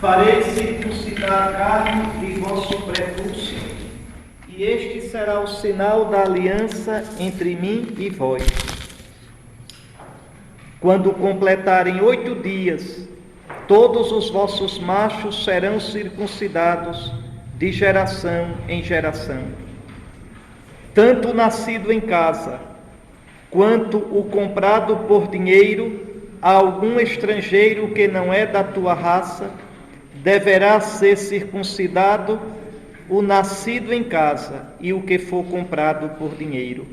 Farei circuncidar a carne de vosso prepúcio, e este será o sinal da aliança entre mim e vós. Quando completarem 8 dias, todos os vossos machos serão circuncidados de geração em geração. Tanto o nascido em casa, quanto o comprado por dinheiro a algum estrangeiro que não é da tua raça, deverá ser circuncidado o nascido em casa e o que for comprado por dinheiro.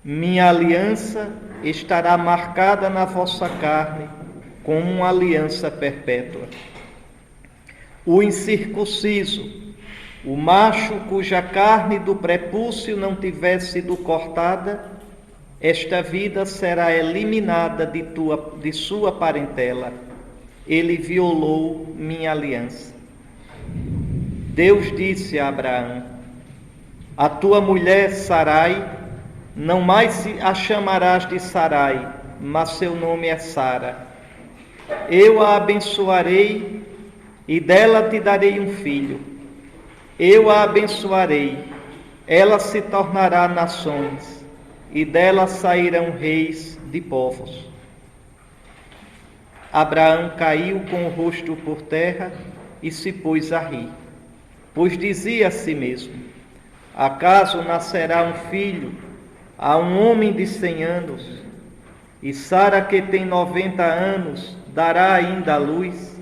Minha aliança estará marcada na vossa carne como uma aliança perpétua. O incircunciso, o macho cuja carne do prepúcio não tiver sido cortada, esta vida será eliminada de sua parentela. Ele violou minha aliança. Deus disse a Abraão: a tua mulher Sarai, não mais a chamarás de Sarai, mas seu nome é Sara. Eu a abençoarei e dela te darei um filho. Eu a abençoarei, ela se tornará nações, e dela sairão reis de povos. Abraão caiu com o rosto por terra e se pôs a rir, pois dizia a si mesmo: acaso nascerá um filho a um homem de 100 anos, e Sara, que tem 90 anos, dará ainda a luz?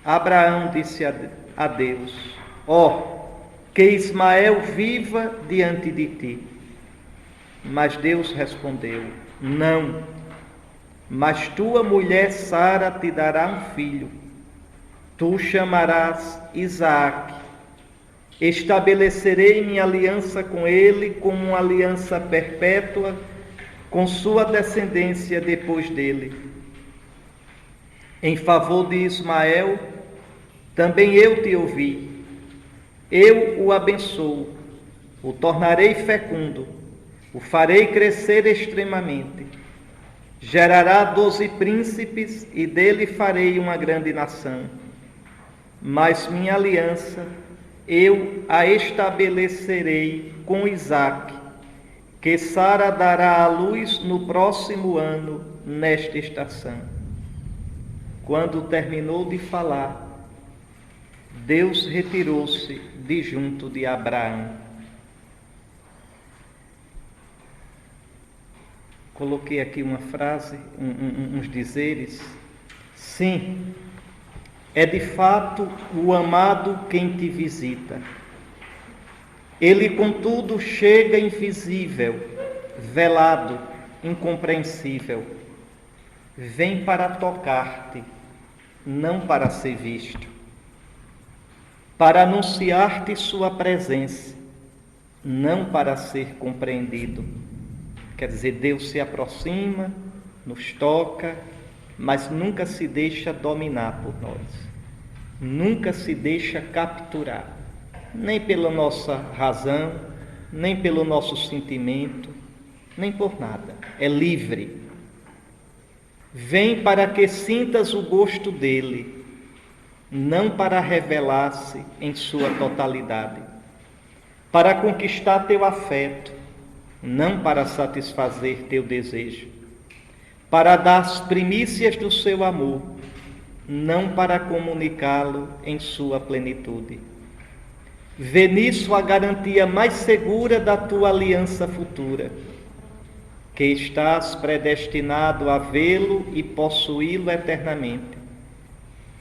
Abraão disse a Deus: que Ismael viva diante de ti. Mas Deus respondeu: não, mas tua mulher Sara te dará um filho. Tu o chamarás Isaque. Estabelecerei minha aliança com ele como uma aliança perpétua com sua descendência depois dele. Em favor de Ismael, também eu te ouvi. Eu o abençoo, o tornarei fecundo, o farei crescer extremamente. Gerará 12 príncipes e dele farei uma grande nação. Mas minha aliança eu a estabelecerei com Isaque, que Sara dará à luz no próximo ano, nesta estação. Quando terminou de falar, Deus retirou-se de junto de Abraão. Coloquei aqui uma frase, uns dizeres. Sim, é de fato o amado quem te visita. Ele, contudo, chega invisível, velado, incompreensível. Vem para tocar-te, não para ser visto. Para anunciar-te sua presença, não para ser compreendido. Quer dizer, Deus se aproxima, nos toca, mas nunca se deixa dominar por nós. Nunca se deixa capturar. Nem pela nossa razão, nem pelo nosso sentimento, nem por nada. É livre. Vem para que sintas o gosto dele, não para revelar-se em sua totalidade. Para conquistar teu afeto, não para satisfazer teu desejo. Para dar as primícias do seu amor, não para comunicá-lo em sua plenitude. Vê nisso a garantia mais segura da tua aliança futura, que estás predestinado a vê-lo e possuí-lo eternamente,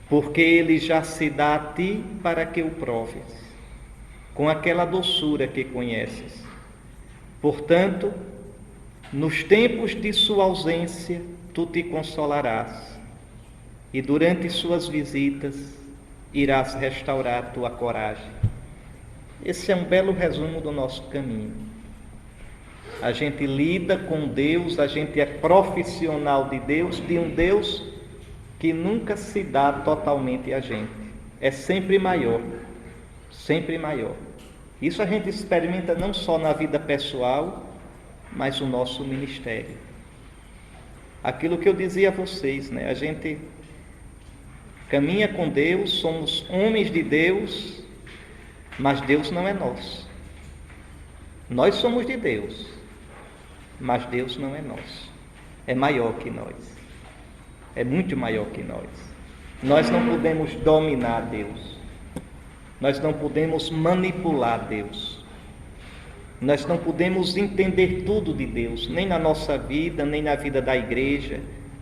porque ele já se dá a ti para que o proves, com aquela doçura que conheces. Portanto, nos tempos de sua ausência, tu te consolarás, e durante suas visitas irás restaurar tua coragem. Esse é um belo resumo do nosso caminho. A gente lida com Deus, a gente é profissional de um Deus que nunca se dá totalmente a gente. É sempre maior, sempre maior. Isso a gente experimenta não só na vida pessoal, mas no nosso ministério. Aquilo que eu dizia a vocês, né? A gente caminha com Deus, somos homens de Deus, mas Deus não é nosso. Nós somos de Deus, mas Deus não é nosso. É maior que nós. É muito maior que nós. Nós não podemos dominar Deus. Nós não podemos manipular Deus. Nós não podemos entender tudo de Deus, nem na nossa vida, nem na vida da igreja,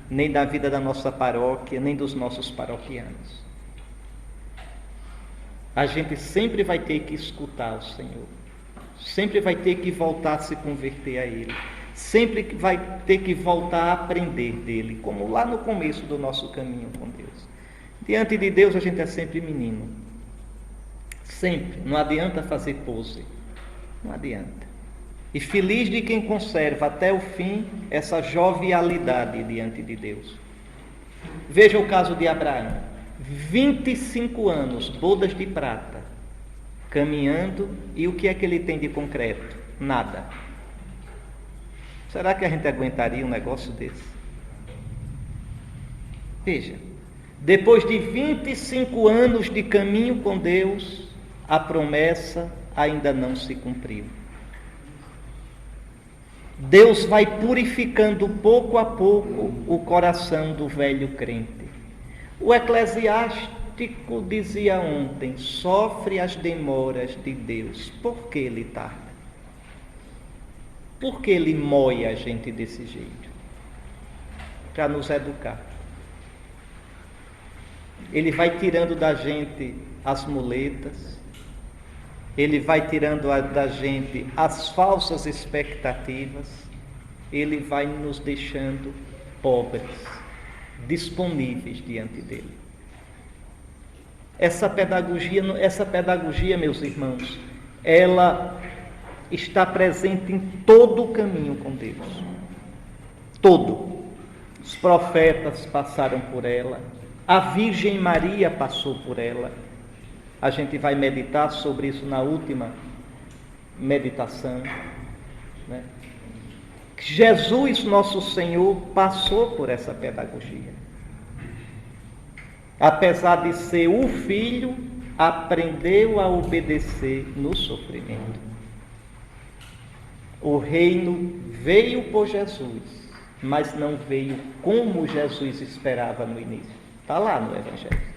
nem na vida da nossa paróquia, nem dos nossos paroquianos. A gente sempre vai ter que escutar o Senhor. Sempre vai ter que voltar a se converter a Ele. Sempre vai ter que voltar a aprender dEle, como lá no começo do nosso caminho com Deus. Diante de Deus a gente é sempre menino. Sempre. Não adianta fazer pose. Não adianta. E feliz de quem conserva até o fim essa jovialidade diante de Deus. Veja o caso de Abraão. 25 anos, bodas de prata, caminhando, e o que é que ele tem de concreto? Nada. Será que a gente aguentaria um negócio desse? Veja, depois de 25 anos de caminho com Deus, a promessa ainda não se cumpriu. Deus vai purificando pouco a pouco o coração do velho crente. O eclesiástico dizia ontem: sofre as demoras de Deus. Por que ele tarda? Por que ele moe a gente desse jeito? Para nos educar. Ele vai tirando da gente as muletas, ele vai tirando da gente as falsas expectativas, ele vai nos deixando pobres, disponíveis diante dele. Essa pedagogia, meus irmãos, ela está presente em todo o caminho com Deus. Todo. Os profetas passaram por ela, a Virgem Maria passou por ela. A gente vai meditar sobre isso na última meditação, né? Jesus, nosso Senhor, passou por essa pedagogia. Apesar de ser o Filho, aprendeu a obedecer no sofrimento. O reino veio por Jesus, mas não veio como Jesus esperava no início. Está lá no Evangelho.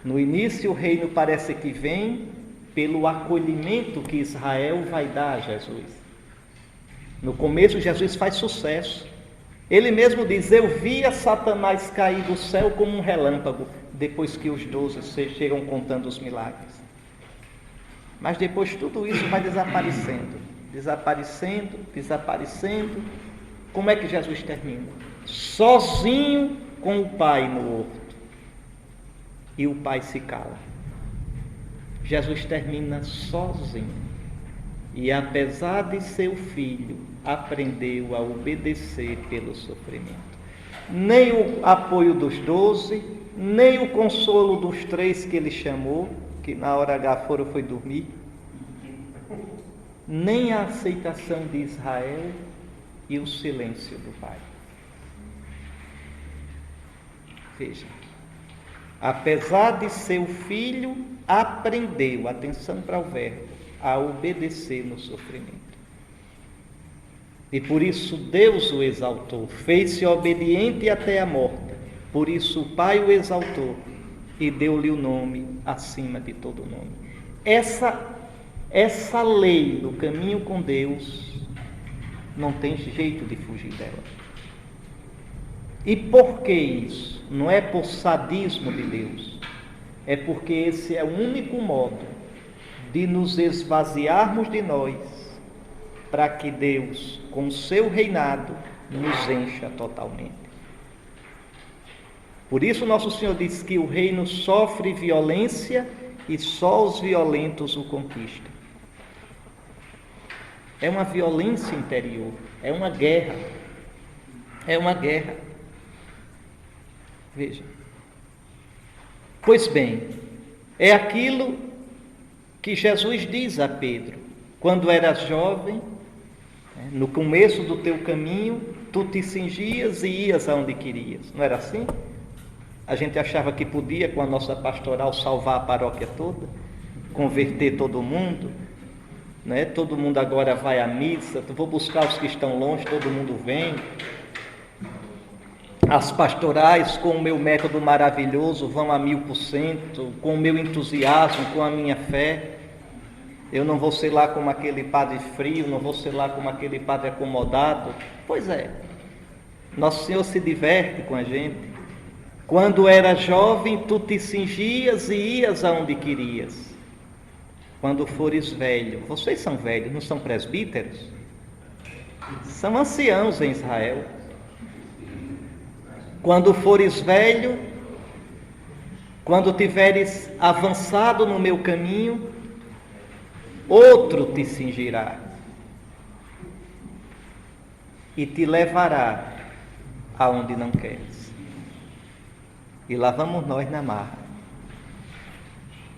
No início, o reino parece que vem pelo acolhimento que Israel vai dar a Jesus. No começo, Jesus faz sucesso. Ele mesmo diz: eu via Satanás cair do céu como um relâmpago, depois que os 12 chegam contando os milagres. Mas depois tudo isso vai desaparecendo. Desaparecendo. Como é que Jesus termina? Sozinho com o Pai no horto. E o Pai se cala. Jesus termina sozinho. E apesar de ser o Filho, aprendeu a obedecer pelo sofrimento. Nem o apoio dos 12, nem o consolo dos 3 que ele chamou, que na hora H foi dormir, nem a aceitação de Israel e o silêncio do Pai. Veja, apesar de ser o Filho, aprendeu, atenção para o verbo, a obedecer no sofrimento. E por isso Deus o exaltou, fez-se obediente até a morte. Por isso o Pai o exaltou e deu-lhe o nome acima de todo nome. Essa lei do caminho com Deus não tem jeito de fugir dela. E por que isso? Não é por sadismo de Deus, é porque esse é o único modo de nos esvaziarmos de nós, para que Deus, com o seu reinado, nos encha totalmente. Por isso nosso Senhor diz que o reino sofre violência e só os violentos o conquistam. É uma violência interior, é uma guerra. É uma guerra. Veja. Pois bem, é aquilo que Jesus diz a Pedro: quando eras jovem, no começo do teu caminho, tu te cingias e ias aonde querias. Não era assim? A gente achava que podia, com a nossa pastoral, salvar a paróquia toda, converter todo mundo, né? Todo mundo agora vai à missa, vou buscar os que estão longe, todo mundo vem. As pastorais, com o meu método maravilhoso, vão a 1000%, com o meu entusiasmo, com a minha fé. Eu não vou ser lá como aquele padre frio, não vou ser lá como aquele padre acomodado. Pois é, Nosso Senhor se diverte com a gente. Quando era jovem, tu te cingias e ias aonde querias. Quando fores velho, vocês são velhos, não são presbíteros? São anciãos em Israel. Quando fores velho, quando tiveres avançado no meu caminho, outro te cingirá e te levará aonde não queres. E lá vamos nós na marra.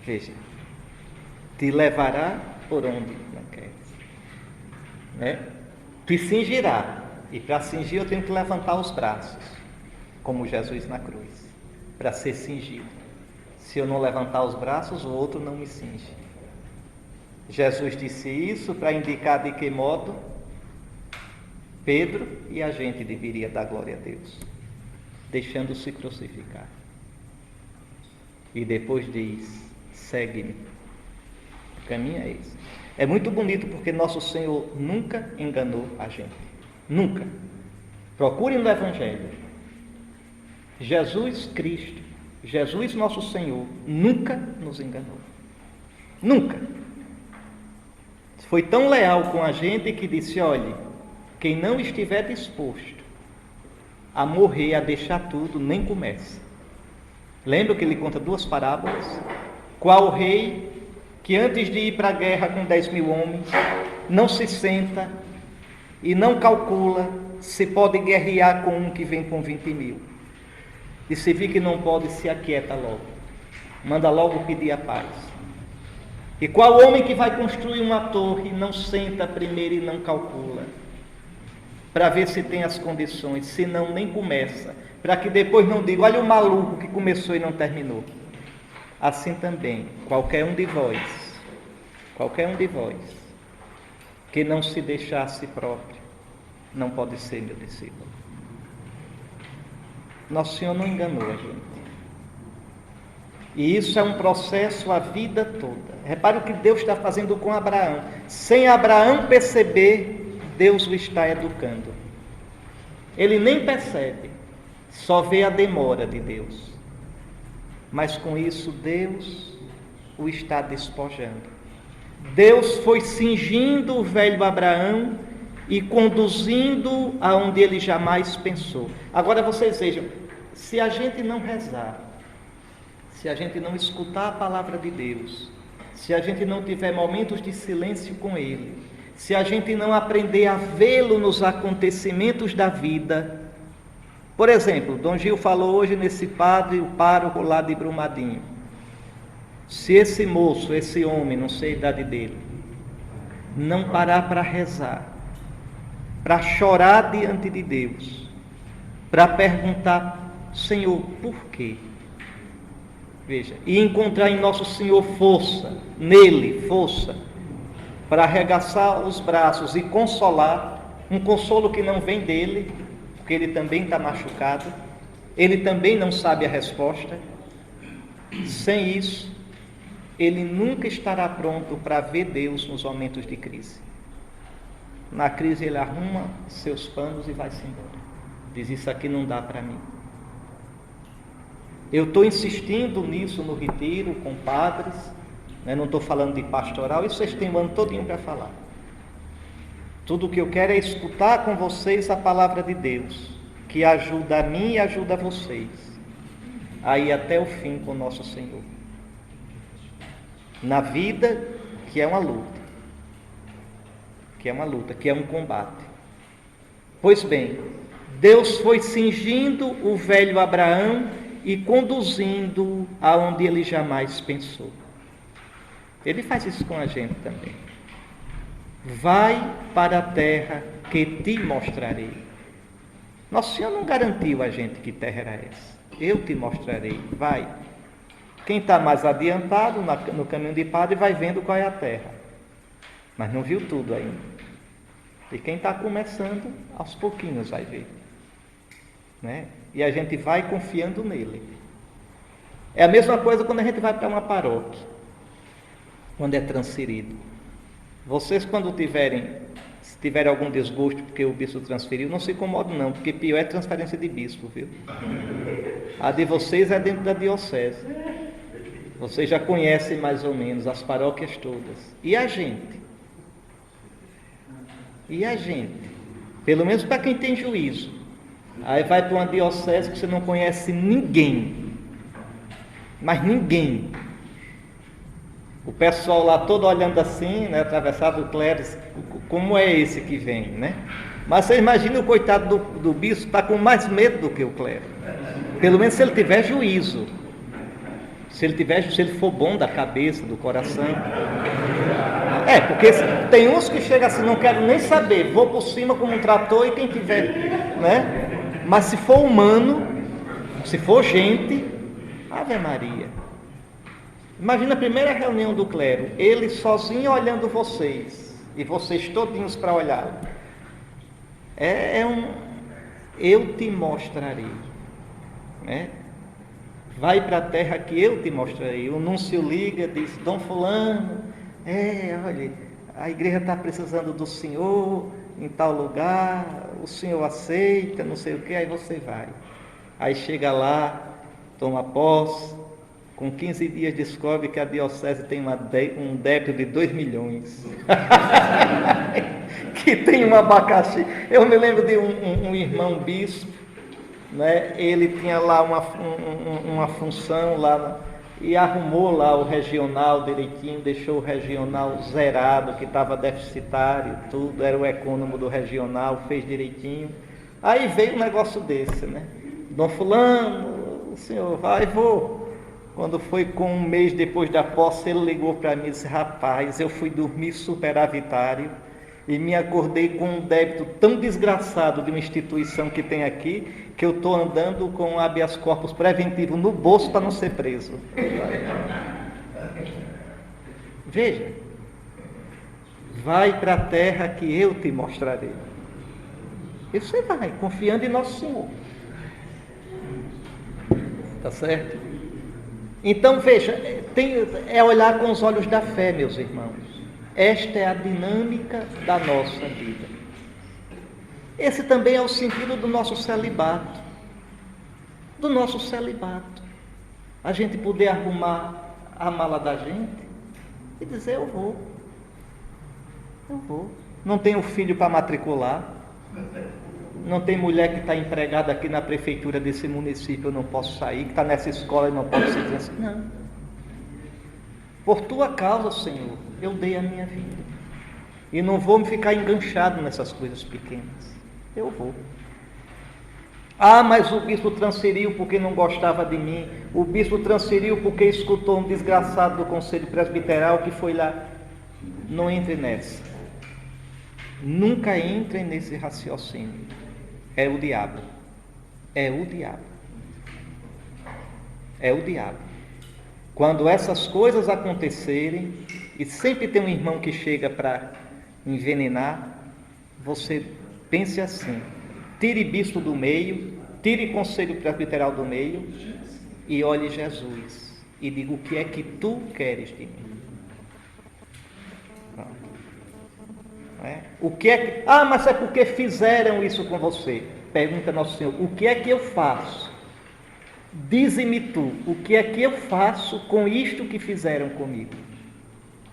Veja, te levará por onde não queres, né? Te cingirá, e para cingir eu tenho que levantar os braços, como Jesus na cruz, para ser cingido. Se eu não levantar os braços, o outro não me cinge. Jesus disse isso para indicar de que modo Pedro e a gente deveria dar glória a Deus, deixando-se crucificar. E depois diz: segue-me. O caminho é esse. É muito bonito porque nosso Senhor nunca enganou a gente. Nunca. Procurem no Evangelho. Jesus Cristo, Jesus nosso Senhor, nunca nos enganou. Nunca. Foi tão leal com a gente que disse: olhe, quem não estiver disposto a morrer, a deixar tudo, nem comece. Lembra que ele conta 2 parábolas? Qual rei que antes de ir para a guerra com 10.000 homens, não se senta e não calcula se pode guerrear com um que vem com 20.000. E se vir que não pode, se aquieta logo. Manda logo pedir a paz. E qual homem que vai construir uma torre não senta primeiro e não calcula, para ver se tem as condições, se não nem começa, para que depois não diga: olha o maluco que começou e não terminou. Assim também, qualquer um de vós, que não se deixar a si próprio, não pode ser meu discípulo. Nosso Senhor não enganou a gente. E isso é um processo a vida toda. Repare o que Deus está fazendo com Abraão. Sem Abraão perceber, Deus o está educando. Ele nem percebe, só vê a demora de Deus. Mas com isso, Deus o está despojando. Deus foi cingindo o velho Abraão e conduzindo aonde ele jamais pensou. Agora vocês vejam, se a gente não rezar, se a gente não escutar a palavra de Deus, se a gente não tiver momentos de silêncio com Ele, se a gente não aprender a vê-lo nos acontecimentos da vida. Por exemplo, Dom Gil falou hoje nesse padre, o pároco lá de Brumadinho. Se esse moço, esse homem, não sei a idade dele, não parar para rezar, para chorar diante de Deus, para perguntar: Senhor, por quê? Veja, e encontrar em nosso Senhor força, nele força, para arregaçar os braços e consolar, um consolo que não vem dele, porque ele também está machucado, ele também não sabe a resposta. Sem isso, ele nunca estará pronto para ver Deus nos momentos de crise. Na crise ele arruma seus panos e vai-se embora. Diz: isso aqui não dá para mim. Eu estou insistindo nisso no retiro, com padres, né? Não estou falando de pastoral, isso vocês têm o ano todinho para falar. Tudo o que eu quero é escutar com vocês a palavra de Deus, que ajuda a mim e ajuda a vocês a ir até o fim com nosso Senhor. Na vida, que é uma luta, que é um combate. Pois bem, Deus foi cingindo o velho Abraão e conduzindo aonde ele jamais pensou. Ele faz isso com a gente também. Vai para a terra que te mostrarei. Nosso Senhor não garantiu a gente que terra era essa. Eu te mostrarei. Vai. Quem está mais adiantado no caminho de padre vai vendo qual é a terra. Mas não viu tudo ainda. E quem está começando, aos pouquinhos vai ver. Né? E a gente vai confiando nele. É a mesma coisa quando a gente vai para uma paróquia. Quando é transferido. Vocês quando se tiverem algum desgosto porque o bispo transferiu, não se incomodem não, porque pior é transferência de bispo, viu? A de vocês é dentro da diocese. Vocês já conhecem mais ou menos as paróquias todas. E a gente? E a gente? Pelo menos para quem tem juízo. Aí vai para uma diocese que você não conhece ninguém. Mas ninguém. O pessoal lá todo olhando assim, né, atravessado o clero, como é esse que vem, né? Mas você imagina o coitado do bispo está com mais medo do que o clero. Pelo menos se ele tiver juízo. Se ele for bom da cabeça, do coração. Porque tem uns que chegam assim, não quero nem saber, vou por cima como um trator e quem tiver, né? Mas se for humano, se for gente, Ave Maria. Imagina a primeira reunião do clero, ele sozinho olhando vocês, e vocês todinhos para olhar. Eu te mostrarei, né? Vai para a terra que eu te mostrarei. O núncio liga, diz, Dom Fulano, olha, a igreja está precisando do senhor em tal lugar, o senhor aceita, não sei o que, aí você vai. Aí chega lá, toma posse, com 15 dias descobre que a diocese tem um débito de 2 milhões. Que tem um abacaxi. Eu me lembro de um irmão bispo, né? Ele tinha lá uma função lá e arrumou lá o regional direitinho, deixou o regional zerado, que estava deficitário, tudo, era o econômico do regional, fez direitinho. Aí veio um negócio desse, né? Dom Fulano, o senhor vai, vou. Quando foi com um mês depois da posse, ele ligou para mim e disse, rapaz, eu fui dormir superavitário e me acordei com um débito tão desgraçado de uma instituição que tem aqui, que eu estou andando com habeas corpus preventivo no bolso para não ser preso. Veja, vai para a terra que eu te mostrarei. E você vai, confiando em Nosso Senhor. Tá certo? Então, veja, é olhar com os olhos da fé, meus irmãos. Esta é a dinâmica da nossa vida. Esse também é o sentido do nosso celibato. Do nosso celibato. A gente poder arrumar a mala da gente e dizer, eu vou. Não tenho filho para matricular. Não tem mulher que está empregada aqui na prefeitura desse município, eu não posso sair, que está nessa escola e não posso ser criança. Não. Por tua causa, Senhor, eu dei a minha vida. E não vou me ficar enganchado nessas coisas pequenas. Eu vou. Mas o bispo transferiu porque não gostava de mim. O bispo transferiu porque escutou um desgraçado do conselho presbiteral que foi lá. Não entre nessa. Nunca entrem nesse raciocínio. É o diabo. É o diabo. É o diabo. Quando essas coisas acontecerem, e sempre tem um irmão que chega para envenenar, você pense assim, tire bispo do meio, tire conselho presbiteral do meio, e olhe Jesus, e diga, o que é que tu queres de mim? O que é que... mas é porque fizeram isso com você. Pergunta Nosso Senhor, o que é que eu faço? Dize-me tu, o que é que eu faço com isto que fizeram comigo?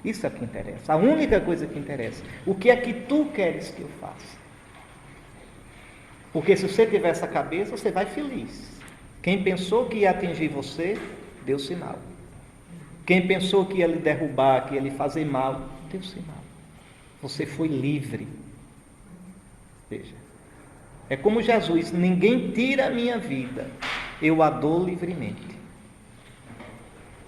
Isso é o que interessa, a única coisa que interessa. O que é que tu queres que eu faça? Porque se você tiver essa cabeça, você vai feliz. Quem pensou que ia atingir você, deu sinal. Quem pensou que ia lhe derrubar, que ia lhe fazer mal, deu sinal. Você foi livre. Veja, é como Jesus, ninguém tira a minha vida, eu a dou livremente.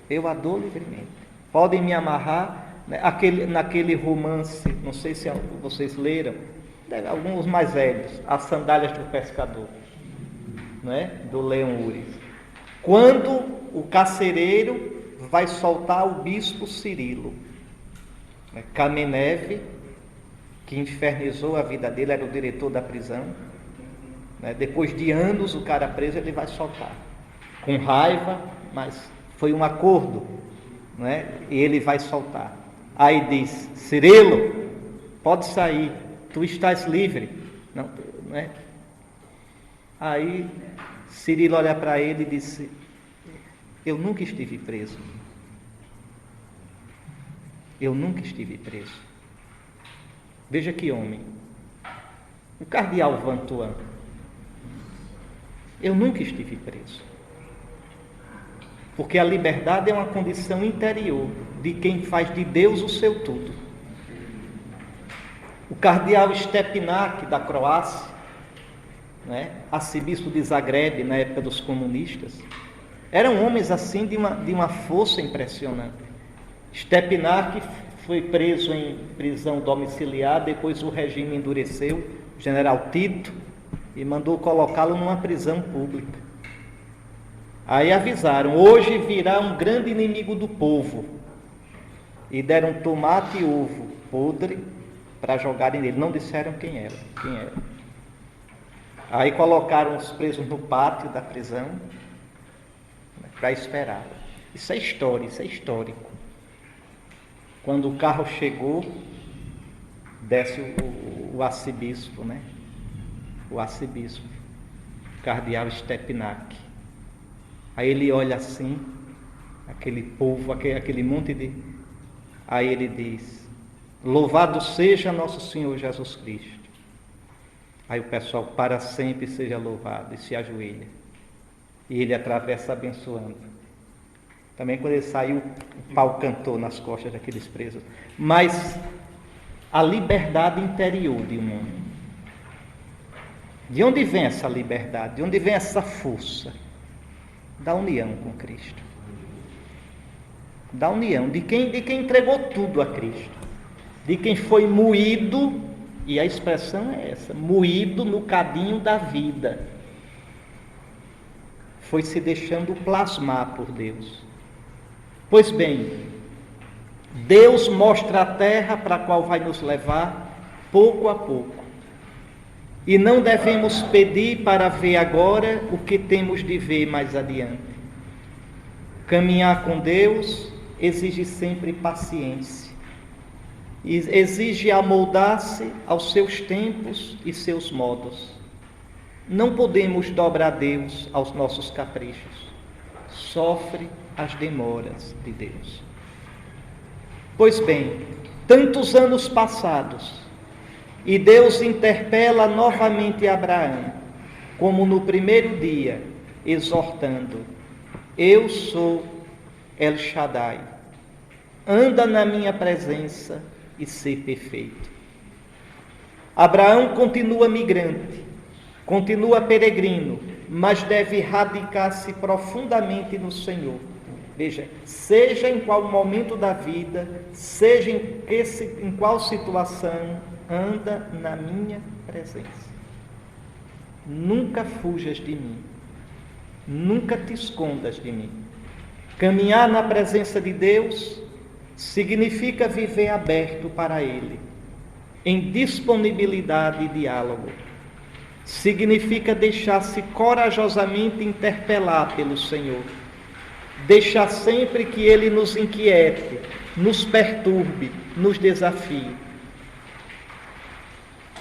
Eu a dou livremente. Podem me amarrar, né, naquele romance, não sei se vocês leram, alguns mais velhos, As Sandálias do Pescador, né, do Leon Uris. quando o carcereiro vai soltar o bispo Cirilo. Kamenev, que infernizou a vida dele, era o diretor da prisão. Depois de anos o cara preso, ele vai soltar. Com raiva, mas foi um acordo, e ele vai soltar. Aí diz: Cirilo, pode sair, tu estás livre. Não é? Aí Cirilo olha para ele e disse: eu nunca estive preso. Eu nunca estive preso. Veja que homem. O cardeal Vantuan. Eu nunca estive preso. Porque a liberdade é uma condição interior de quem faz de Deus o seu tudo. O cardeal Stepinac, da Croácia, arcebispo de Zagreb, na época dos comunistas, eram homens assim de uma força impressionante. Stepinac foi preso em prisão domiciliar, depois o regime endureceu, o general Tito, e mandou colocá-lo numa prisão pública. Aí avisaram: hoje virá um grande inimigo do povo. E deram tomate e ovo podre para jogarem nele. Não disseram quem era. Aí colocaram os presos no pátio da prisão para esperar. Isso é história, isso é histórico. Quando o carro chegou, desce o arcebispo, o arcebispo, o cardeal Stepinac. Aí ele olha assim, aquele povo, aquele monte de... Aí ele diz: louvado seja nosso Senhor Jesus Cristo. Aí o pessoal: para sempre seja louvado, e se ajoelha. E ele atravessa abençoando. Também quando ele saiu, o pau cantou nas costas daqueles presos. Mas a liberdade interior de um homem. De onde vem essa liberdade? De onde vem essa força? Da união com Cristo. Da união, de quem entregou tudo a Cristo. De quem foi moído, e a expressão é essa, moído no cadinho da vida. Foi se deixando plasmar por Deus. Pois bem, Deus mostra a terra para a qual vai nos levar pouco a pouco. E não devemos pedir para ver agora o que temos de ver mais adiante. Caminhar com Deus exige sempre paciência. Exige amoldar-se aos seus tempos e seus modos. Não podemos dobrar Deus aos nossos caprichos. Sofre as demoras de Deus. Pois bem, tantos anos passados, e Deus interpela novamente Abraão, como no primeiro dia, exortando: eu sou El Shaddai, anda na minha presença e ser perfeito. Abraão continua migrante, continua peregrino, mas deve radicar-se profundamente no Senhor. Veja, seja em qual momento da vida, seja em qual situação, anda na minha presença. Nunca fujas de mim, nunca te escondas de mim. Caminhar na presença de Deus significa viver aberto para Ele, em disponibilidade e diálogo. Significa deixar-se corajosamente interpelar pelo Senhor. Deixar sempre que Ele nos inquiete, nos perturbe, nos desafie.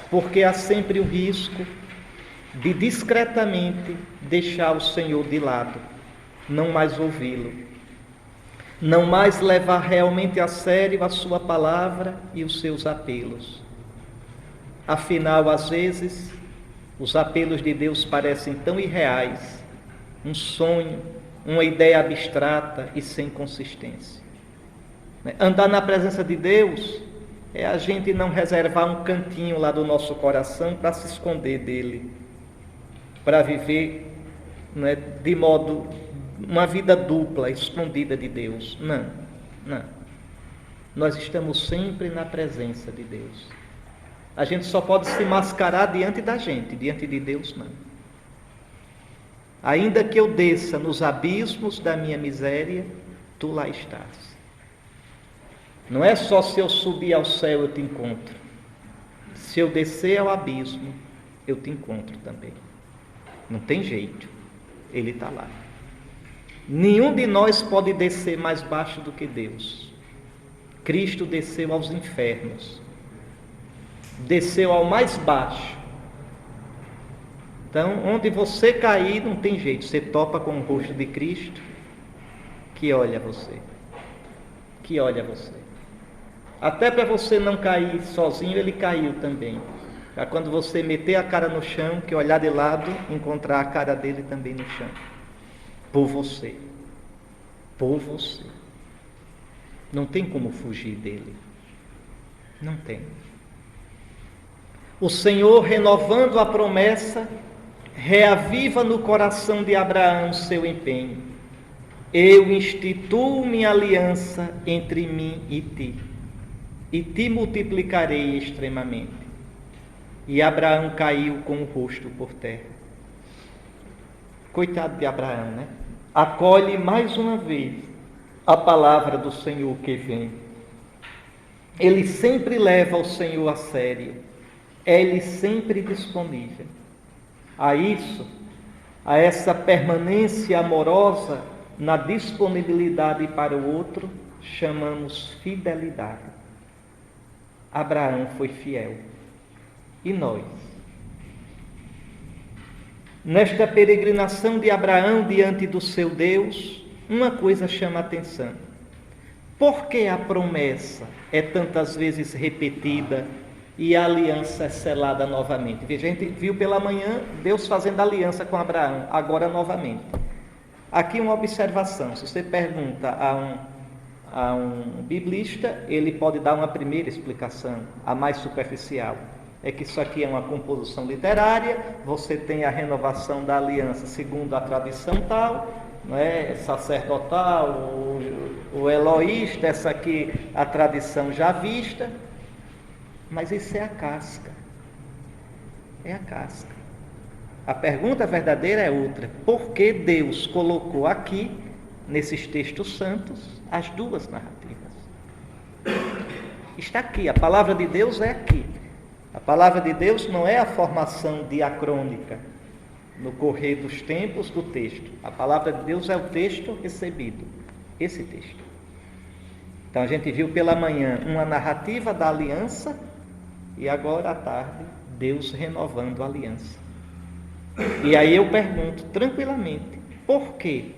Porque há sempre o risco de discretamente deixar o Senhor de lado, não mais ouvi-lo, não mais levar realmente a sério a sua palavra e os seus apelos. Afinal, às vezes, os apelos de Deus parecem tão irreais, um sonho, uma ideia abstrata e sem consistência. Andar na presença de Deus é a gente não reservar um cantinho lá do nosso coração para se esconder dele, para viver de modo, uma vida dupla, escondida de Deus. Não. Nós estamos sempre na presença de Deus. A gente só pode se mascarar diante da gente, diante de Deus não. Ainda que eu desça nos abismos da minha miséria, tu lá estás. Não é só se eu subir ao céu eu te encontro. Se eu descer ao abismo, eu te encontro também. Não tem jeito, ele está lá. Nenhum de nós pode descer mais baixo do que Deus. Cristo desceu aos infernos, desceu ao mais baixo. Então, onde você cair, não tem jeito, você topa com o rosto de Cristo, que olha você, que olha você. Até para você não cair sozinho, ele caiu também. Para quando você meter a cara no chão, que olhar de lado, encontrar a cara dele também no chão. Por você. Por você. Não tem como fugir dele. Não tem. O Senhor, renovando a promessa, reaviva no coração de Abraão seu empenho. Eu instituo minha aliança entre mim e te multiplicarei extremamente. E Abraão caiu com o rosto por terra. Coitado de Abraão, né? Acolhe mais uma vez a palavra do Senhor que vem. Ele sempre leva o Senhor a sério. Ele sempre disponível. A isso, a essa permanência amorosa na disponibilidade para o outro, chamamos fidelidade. Abraão foi fiel. E nós? Nesta peregrinação de Abraão diante do seu Deus, uma coisa chama a atenção. Por que a promessa é tantas vezes repetida e a aliança é selada novamente? Veja, a gente viu pela manhã Deus fazendo aliança com Abraão, agora novamente. Aqui uma observação, se você pergunta a um biblista, ele pode dar uma primeira explicação, a mais superficial. É que isso aqui é uma composição literária, você tem a renovação da aliança segundo a tradição tal, não é? Sacerdotal, o eloísta, essa aqui a tradição já vista, mas isso é a casca. É a casca. A pergunta verdadeira é outra. Por que Deus colocou aqui, nesses textos santos, as duas narrativas? Está aqui, a palavra de Deus é aqui. A palavra de Deus não é a formação diacrônica no correr dos tempos do texto. A palavra de Deus é o texto recebido, esse texto. Então a gente viu pela manhã uma narrativa da aliança e agora à tarde Deus renovando a aliança. E aí eu pergunto tranquilamente, por que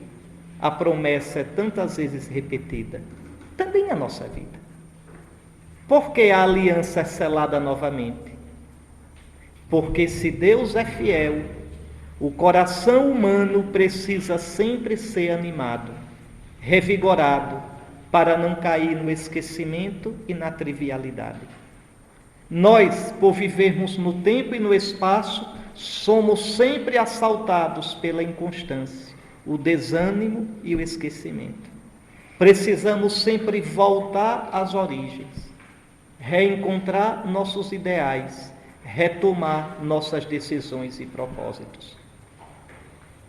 a promessa é tantas vezes repetida? Também na nossa vida. Por que a aliança é selada novamente? Porque se Deus é fiel, o coração humano precisa sempre ser animado, revigorado, para não cair no esquecimento e na trivialidade. Nós, por vivermos no tempo e no espaço, somos sempre assaltados pela inconstância, o desânimo e o esquecimento. Precisamos sempre voltar às origens, reencontrar nossos ideais, retomar nossas decisões e propósitos.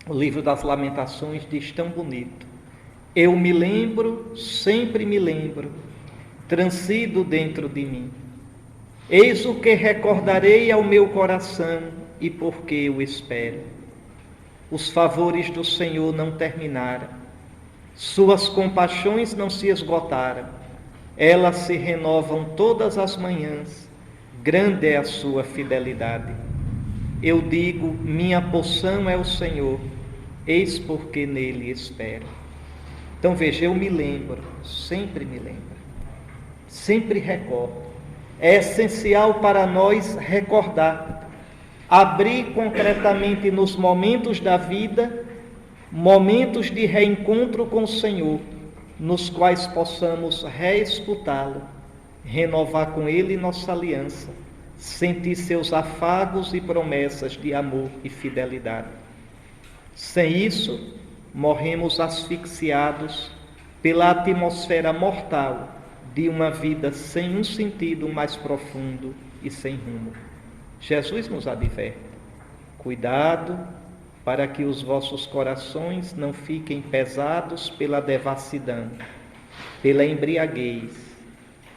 O livro das Lamentações diz tão bonito: eu me lembro, sempre me lembro, transito dentro de mim. Eis o que recordarei ao meu coração e por que o espero. Os favores do Senhor não terminaram, suas compaixões não se esgotaram. Elas se renovam todas as manhãs, grande é a sua fidelidade. Eu digo, minha porção é o Senhor, eis porque nele espero. Então veja, eu me lembro, sempre me lembro, sempre recordo. É essencial para nós recordar, abrir concretamente nos momentos da vida, momentos de reencontro com o Senhor, nos quais possamos reescutá-lo, renovar com ele nossa aliança, sentir seus afagos e promessas de amor e fidelidade. Sem isso, morremos asfixiados pela atmosfera mortal de uma vida sem um sentido mais profundo e sem rumo. Jesus nos adverte: cuidado, para que os vossos corações não fiquem pesados pela devassidão, pela embriaguez,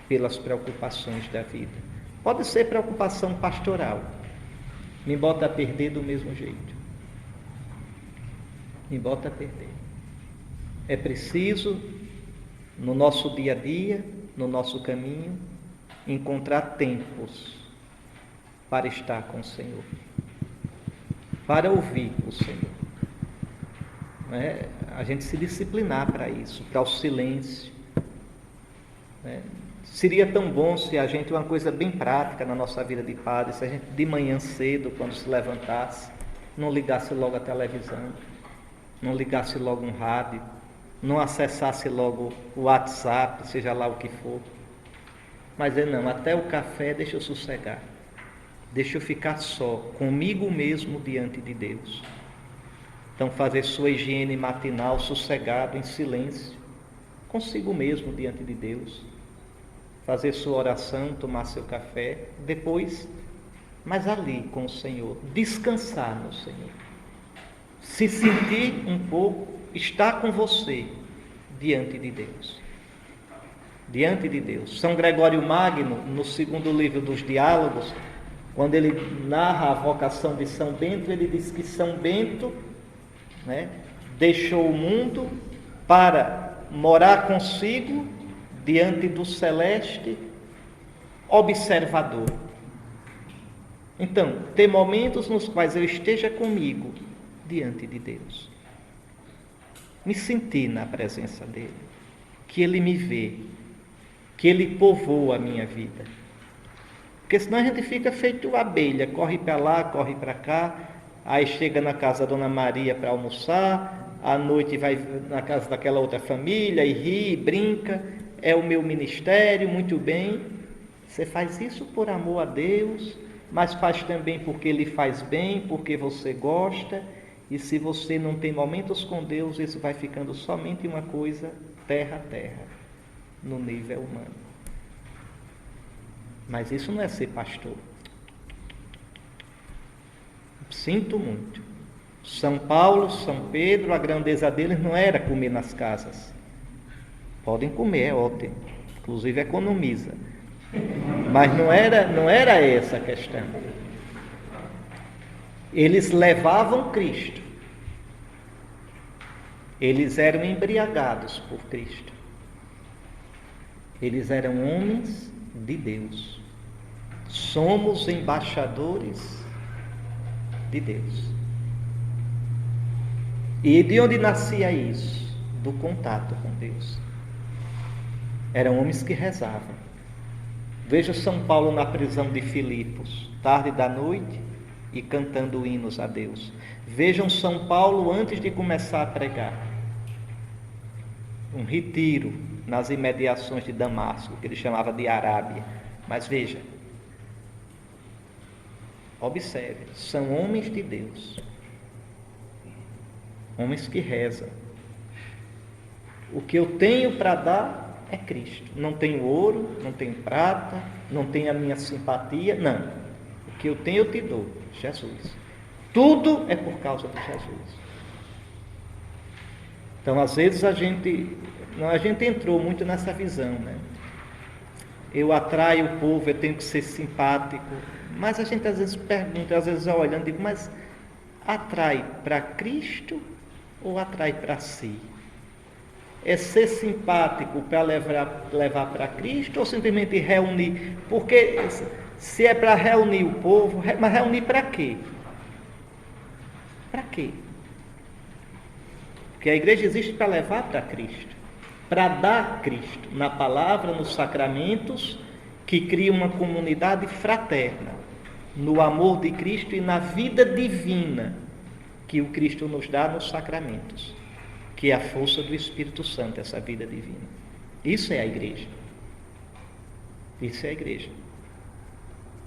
pelas preocupações da vida. Pode ser preocupação pastoral, me bota a perder do mesmo jeito. Me bota a perder. É preciso, no nosso dia a dia, no nosso caminho, encontrar tempos para estar com o Senhor, para ouvir o Senhor. A gente se disciplinar para isso, para o silêncio. Seria tão bom se a gente, uma coisa bem prática na nossa vida de padre, se a gente de manhã cedo, quando se levantasse, não ligasse logo a televisão, não ligasse logo um rádio, não acessasse logo o WhatsApp, seja lá o que for. Mas não, até o café deixa eu sossegar, deixa eu ficar só, comigo mesmo diante de Deus. Então fazer sua higiene matinal sossegado, em silêncio, consigo mesmo diante de Deus. Fazer sua oração, tomar seu café, depois, mas ali com o Senhor, descansar no Senhor. Se sentir um pouco, estar com você diante de Deus. Diante de Deus. São Gregório Magno, no segundo livro dos Diálogos, quando ele narra a vocação de São Bento, ele diz que São Bento, deixou o mundo para morar consigo diante do celeste observador. Então, ter momentos nos quais eu esteja comigo diante de Deus. Me sentir na presença dele, que ele me vê, que ele povoa a minha vida. Porque senão a gente fica feito abelha, corre para lá, corre para cá, aí chega na casa da Dona Maria para almoçar, à noite vai na casa daquela outra família e ri, e brinca, é o meu ministério, muito bem. Você faz isso por amor a Deus, mas faz também porque Ele faz bem, porque você gosta, e se você não tem momentos com Deus, isso vai ficando somente uma coisa terra a terra, no nível humano. Mas isso não é ser pastor. Sinto muito. São Paulo, São Pedro, a grandeza deles não era comer nas casas. Podem comer, é ótimo. Inclusive economiza. Mas não era essa a questão. Eles levavam Cristo. Eles eram embriagados por Cristo. Eles eram homens de Deus. Somos embaixadores de Deus. E de onde nascia isso? Do contato com Deus. Eram homens que rezavam. Veja São Paulo na prisão de Filipos, tarde da noite, e cantando hinos a Deus. Vejam São Paulo antes de começar a pregar. Um retiro nas imediações de Damasco, que ele chamava de Arábia. Mas veja, observe, são homens de Deus. Homens que rezam. O que eu tenho para dar é Cristo. Não tenho ouro, não tenho prata, não tenho a minha simpatia, não. O que eu tenho eu te dou, Jesus. Tudo é por causa de Jesus. Então, às vezes a gente entrou muito nessa visão, né? Eu atraio o povo, eu tenho que ser simpático. Mas a gente às vezes pergunta, às vezes olhando, digo, mas atrai para Cristo ou atrai para si? É ser simpático para levar para Cristo ou simplesmente reunir? Porque se é para reunir o povo, mas reunir para quê? Para quê? Porque a igreja existe para levar para Cristo, para dar Cristo na palavra, nos sacramentos, que cria uma comunidade fraterna, no amor de Cristo e na vida divina que o Cristo nos dá nos sacramentos, que é a força do Espírito Santo, essa vida divina. Isso é a igreja. Isso é a igreja.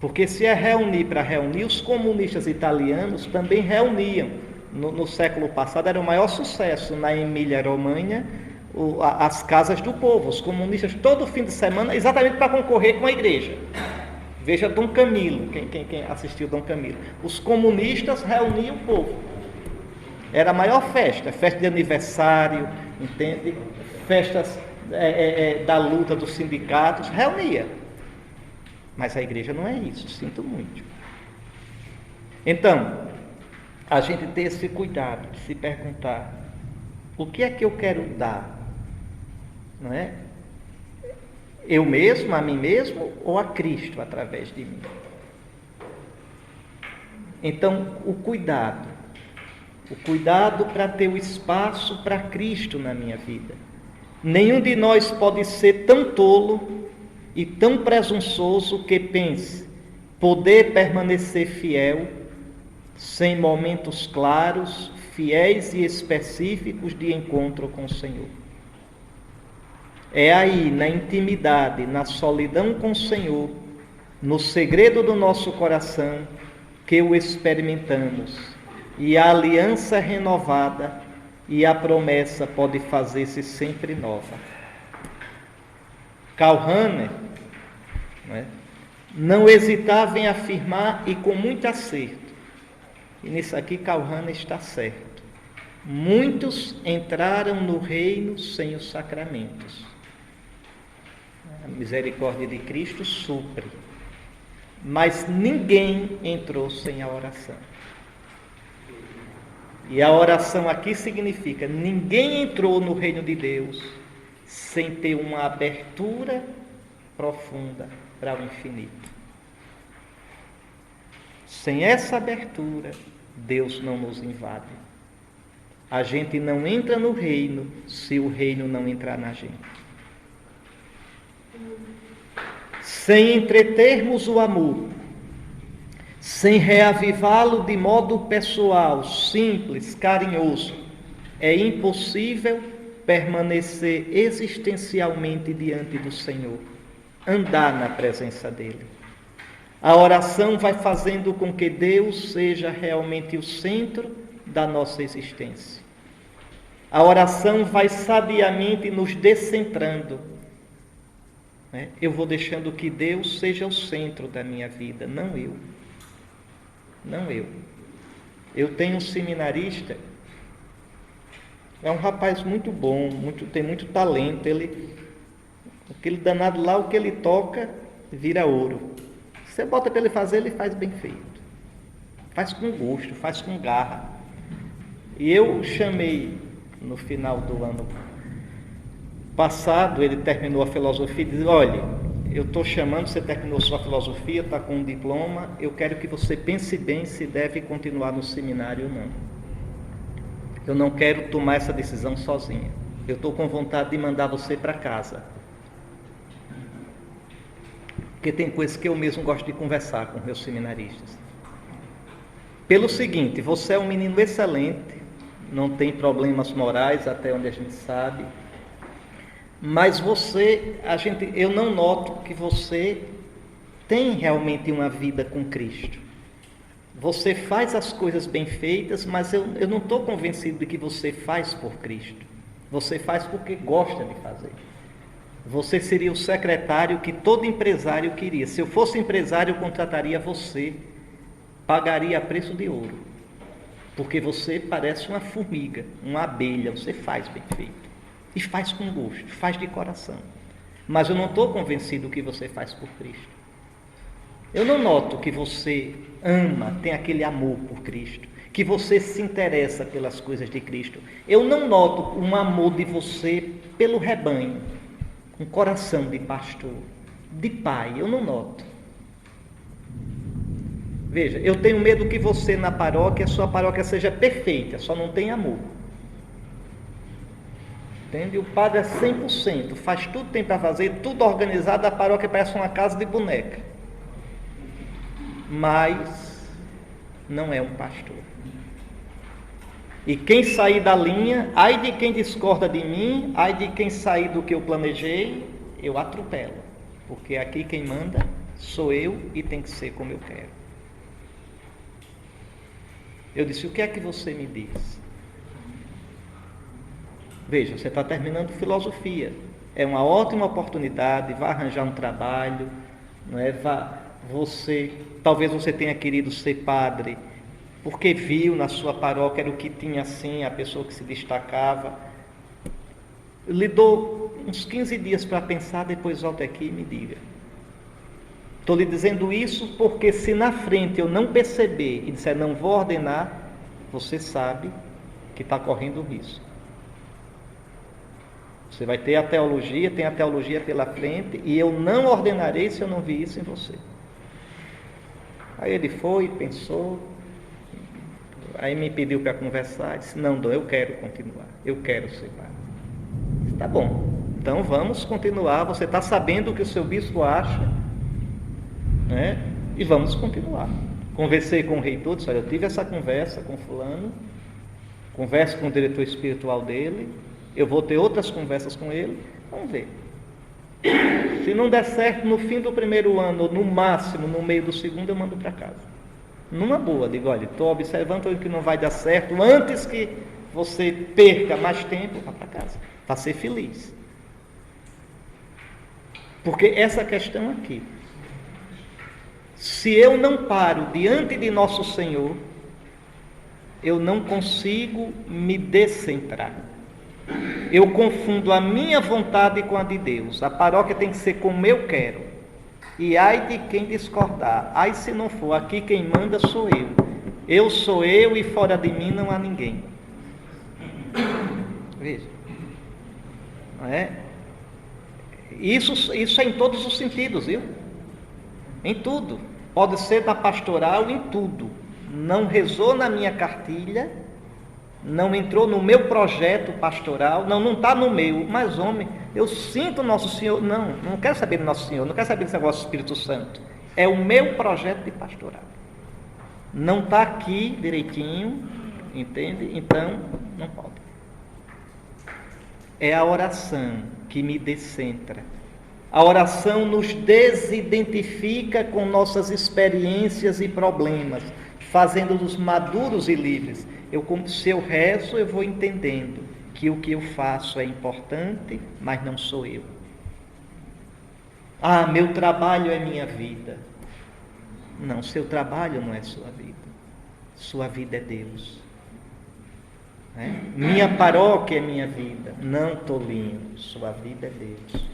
Porque se é reunir para reunir, os comunistas italianos também reuniam. No século passado era o maior sucesso na Emília-Romagna, as casas do povo, os comunistas todo fim de semana, exatamente para concorrer com a igreja. Veja Dom Camilo, quem assistiu Dom Camilo. Os comunistas reuniam o povo. Era a maior festa, festa de aniversário, entende? Festas da luta dos sindicatos, reunia. Mas a igreja não é isso, sinto muito. Então, a gente tem esse cuidado de se perguntar: o que é que eu quero dar? Não é? Eu mesmo, a mim mesmo, ou a Cristo através de mim? Então, o cuidado para ter o espaço para Cristo na minha vida. Nenhum de nós pode ser tão tolo e tão presunçoso que pense poder permanecer fiel sem momentos claros, fiéis e específicos de encontro com o Senhor. É aí, na intimidade, na solidão com o Senhor, no segredo do nosso coração, que o experimentamos. E a aliança renovada e a promessa pode fazer-se sempre nova. Karl Rahner não hesitava em afirmar, e com muito acerto, e nisso aqui Karl Rahner está certo: muitos entraram no reino sem os sacramentos. A misericórdia de Cristo supre, mas ninguém entrou sem a oração. E a oração aqui significa: ninguém entrou no reino de Deus sem ter uma abertura profunda para o infinito. Sem essa abertura, Deus não nos invade. A gente não entra no reino se o reino não entrar na gente. Sem entretermos o amor, sem reavivá-lo de modo pessoal, simples, carinhoso, é impossível permanecer existencialmente diante do Senhor, andar na presença dEle. A oração vai fazendo com que Deus seja realmente o centro da nossa existência. A oração vai sabiamente nos descentrando. Eu vou deixando que Deus seja o centro da minha vida, não eu. Não eu. Eu tenho um seminarista, é um rapaz muito bom, tem muito talento. Aquele danado lá, o que ele toca, vira ouro. Você bota para ele fazer, ele faz bem feito. Faz com gosto, faz com garra. E eu chamei, no final do ano passado, ele terminou a filosofia e disse: olha, eu estou chamando, você terminou sua filosofia, está com um diploma, eu quero que você pense bem se deve continuar no seminário ou não. Eu não quero tomar essa decisão sozinha. Eu estou com vontade de mandar você para casa. Porque tem coisas que eu mesmo gosto de conversar com meus seminaristas. Pelo seguinte: você é um menino excelente, não tem problemas morais, até onde a gente sabe, mas eu não noto que você tem realmente uma vida com Cristo. Você faz as coisas bem feitas, mas eu não estou convencido de que você faz por Cristo. Você faz porque gosta de fazer. Você seria o secretário que todo empresário queria. Se eu fosse empresário, eu contrataria você, pagaria a preço de ouro, porque você parece uma formiga, uma abelha. Você faz bem feito e faz com gosto, faz de coração. Mas eu não estou convencido que você faz por Cristo. Eu não noto que você ama, tem aquele amor por Cristo, que você se interessa pelas coisas de Cristo. Eu não noto um amor de você pelo rebanho, um coração de pastor, de pai. Eu não noto. Veja, eu tenho medo que você na paróquia, a sua paróquia seja perfeita, só não tem amor. Entende? O padre é 100%, faz tudo que tem para fazer, tudo organizado, a paróquia parece uma casa de boneca. Mas não é um pastor. E quem sair da linha, ai de quem discorda de mim, ai de quem sair do que eu planejei, eu atropelo. Porque aqui quem manda sou eu e tem que ser como eu quero. Eu disse: o que é que você me diz? Veja, você está terminando filosofia. É uma ótima oportunidade, vai arranjar um trabalho, não é? Talvez você tenha querido ser padre porque viu na sua paróquia era o que tinha assim, a pessoa que se destacava. Eu lhe dou uns 15 dias para pensar, depois volte aqui e me diga. Estou lhe dizendo isso porque se na frente eu não perceber e disser não vou ordenar, você sabe que está correndo risco. Você vai ter a teologia, tem a teologia pela frente, e eu não ordenarei se eu não vi isso em você. Aí ele foi, pensou, aí me pediu para conversar, disse, não, Dom, eu quero continuar, eu quero ser padre. Disse, tá bom, então vamos continuar, você está sabendo o que o seu bispo acha, né? E vamos continuar. Conversei com o reitor, disse, olha, eu tive essa conversa com fulano, converso com o diretor espiritual dele, eu vou ter outras conversas com ele, vamos ver. Se não der certo no fim do primeiro ano, ou no máximo no meio do segundo, eu mando para casa. Numa boa, digo, olha, estou observando que não vai dar certo, antes que você perca mais tempo, vá para casa, para ser feliz. Porque essa questão aqui, se eu não paro diante de nosso Senhor, eu não consigo me descentrar. Eu confundo a minha vontade com a de Deus. A paróquia tem que ser como eu quero. E ai de quem discordar. Ai se não for, aqui quem manda sou eu. Eu sou eu e fora de mim não há ninguém. Veja. Não é? Isso é em todos os sentidos, viu? Em tudo. Pode ser na pastoral, em tudo. Não rezou na minha cartilha, não entrou no meu projeto pastoral, não está no meu, mas homem, eu sinto Nosso Senhor, não quero saber do Nosso Senhor, não quero saber desse negócio do Espírito Santo, é o meu projeto de pastoral, não está aqui direitinho, entende? Então, não pode. É a oração que me descentra, a oração nos desidentifica com nossas experiências e problemas, fazendo-nos maduros e livres. Se eu rezo, eu vou entendendo que o que eu faço é importante, mas não sou eu. Ah, meu trabalho é minha vida. Não, seu trabalho não é sua vida. Sua vida é Deus. Minha paróquia é minha vida. Não, tolinho, sua vida é Deus.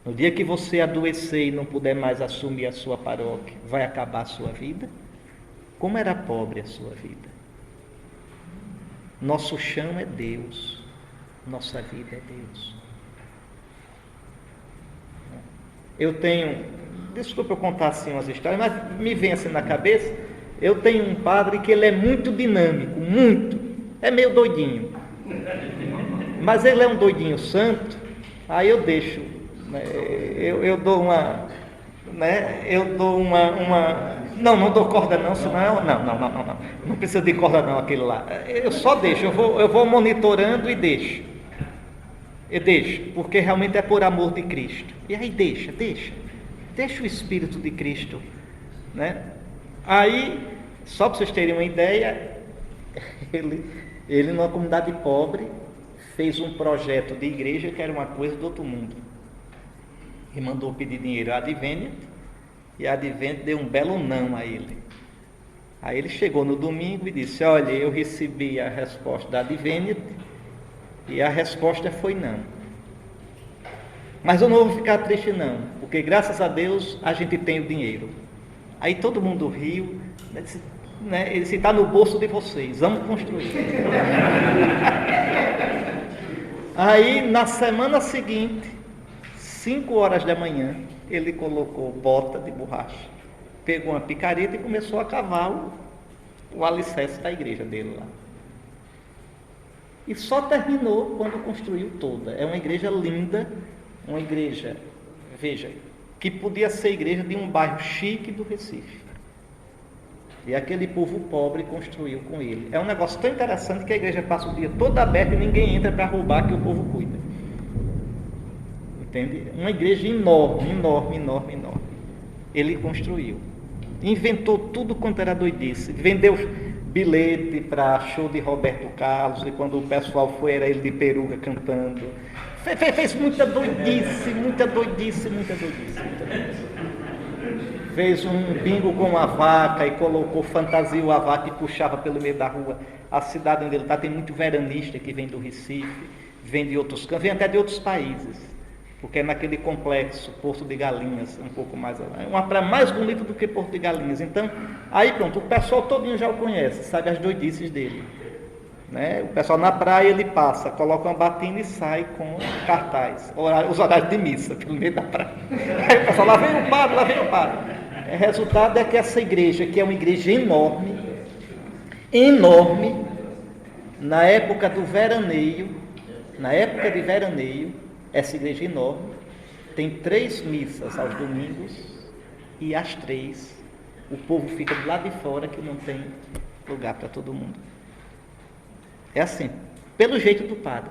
No dia que você adoecer e não puder mais assumir a sua paróquia, vai acabar a sua vida? Como era pobre a sua vida? Nosso chão é Deus, nossa vida é Deus. Eu tenho, desculpa eu contar assim umas histórias, mas me vem assim na cabeça, eu tenho um padre que ele é muito dinâmico, muito, é meio doidinho, mas ele é um doidinho santo, aí eu deixo, né, eu dou uma, né, não dou corda não, senão, não precisa de corda não aquele lá, eu só deixo, eu vou monitorando e deixo, porque realmente é por amor de Cristo, e aí deixa o Espírito de Cristo, né? Aí, só para vocês terem uma ideia, ele numa comunidade pobre, fez um projeto de igreja que era uma coisa do outro mundo, e mandou pedir dinheiro à Adventist, e a Adventist deu um belo não a ele. Aí ele chegou no domingo e disse, olha, eu recebi a resposta da Adventist, e a resposta foi não. Mas eu não vou ficar triste não, porque graças a Deus a gente tem o dinheiro. Aí todo mundo riu, né? Ele disse, está no bolso de vocês, vamos construir. Aí na semana seguinte, 5 horas da manhã, ele colocou bota de borracha, pegou uma picareta e começou a cavar o alicerce da igreja dele lá. E só terminou quando construiu toda. É uma igreja linda, uma igreja, veja, que podia ser igreja de um bairro chique do Recife. E aquele povo pobre construiu com ele. É um negócio tão interessante que a igreja passa o dia todo aberta e ninguém entra para roubar, que o povo cuida. Entende? Uma igreja enorme. Ele construiu. Inventou tudo quanto era doidice. Vendeu bilhete para show de Roberto Carlos, e quando o pessoal foi, era ele de peruca cantando. Fez muita doidice. fez um bingo com uma vaca e colocou, fantasiou a vaca e puxava pelo meio da rua. A cidade onde ele está tem muito veranista que vem do Recife, vem de outros cantos, vem até de outros países, porque é naquele complexo Porto de Galinhas, um pouco mais, é uma praia mais bonita do que Porto de Galinhas. Então, aí pronto, o pessoal todinho já o conhece, sabe as doidices dele, né? O pessoal na praia ele passa, coloca uma batina e sai com cartaz, os horários de missa pelo meio da praia. Aí o pessoal, lá vem o padre, lá vem o padre. O resultado é que essa igreja, que é uma igreja enorme, na época de veraneio, essa igreja enorme tem 3 missas aos domingos e às 3 o povo fica do lado de fora que não tem lugar para todo mundo. É assim, pelo jeito do padre,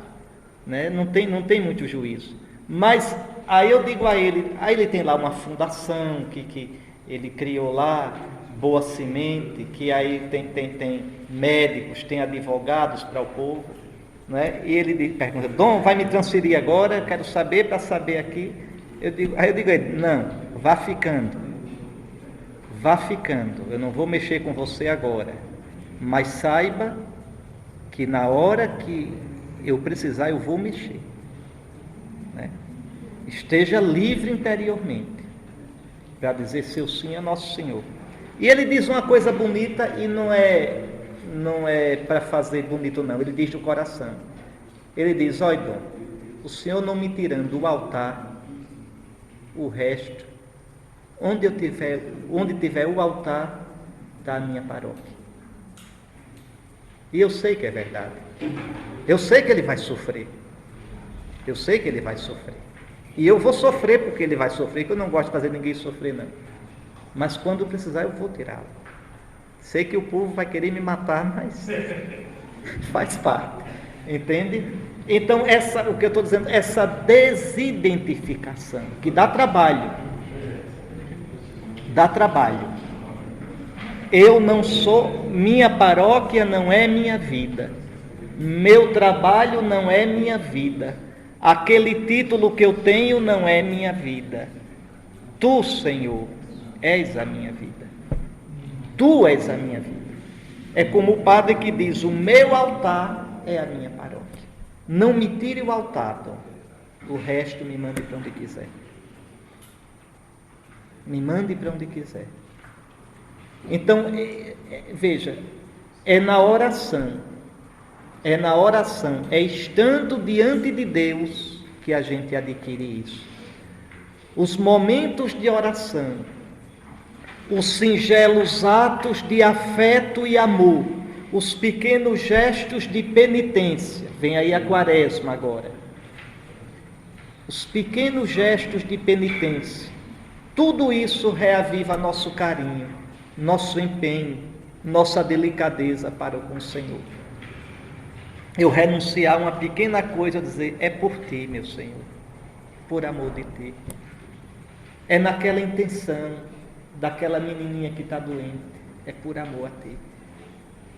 né? Não tem muito juízo. Mas aí eu digo a ele, aí ele tem lá uma fundação que ele criou lá, Boa Semente, que aí tem médicos, tem advogados para o povo, né? E ele pergunta, Dom, vai me transferir agora? Eu quero saber para saber aqui. Aí eu digo a ele, não, vá ficando, eu não vou mexer com você agora, mas saiba que na hora que eu precisar eu vou mexer, né? Esteja livre interiormente para dizer seu sim a Nosso Senhor. E ele diz uma coisa bonita e não é para fazer bonito não, ele diz do coração. Ele diz, olha Dom, o Senhor não me tirando do altar, o resto, onde tiver o altar, está a minha paróquia. E eu sei que é verdade. Eu sei que ele vai sofrer. E eu vou sofrer porque ele vai sofrer, que eu não gosto de fazer ninguém sofrer não. Mas quando precisar eu vou tirá-lo. Sei que o povo vai querer me matar, mas faz parte. Entende? Então, o que eu estou dizendo, essa desidentificação, que dá trabalho. Eu não sou, minha paróquia não é minha vida. Meu trabalho não é minha vida. Aquele título que eu tenho não é minha vida. Tu, Senhor, és a minha vida. Tu és a minha vida. É como o padre que diz, o meu altar é a minha paróquia. Não me tire o altar, Dom. O resto me mande para onde quiser. Então, veja, é na oração, é estando diante de Deus que a gente adquire isso. Os momentos de oração, os singelos atos de afeto e amor, os pequenos gestos de penitência, vem aí a quaresma agora, os pequenos gestos de penitência, tudo isso reaviva nosso carinho, nosso empenho, nossa delicadeza para com o Senhor. Eu renunciar a uma pequena coisa, dizer, é por ti, meu Senhor, por amor de ti. É naquela intenção daquela menininha que está doente, é por amor a ti.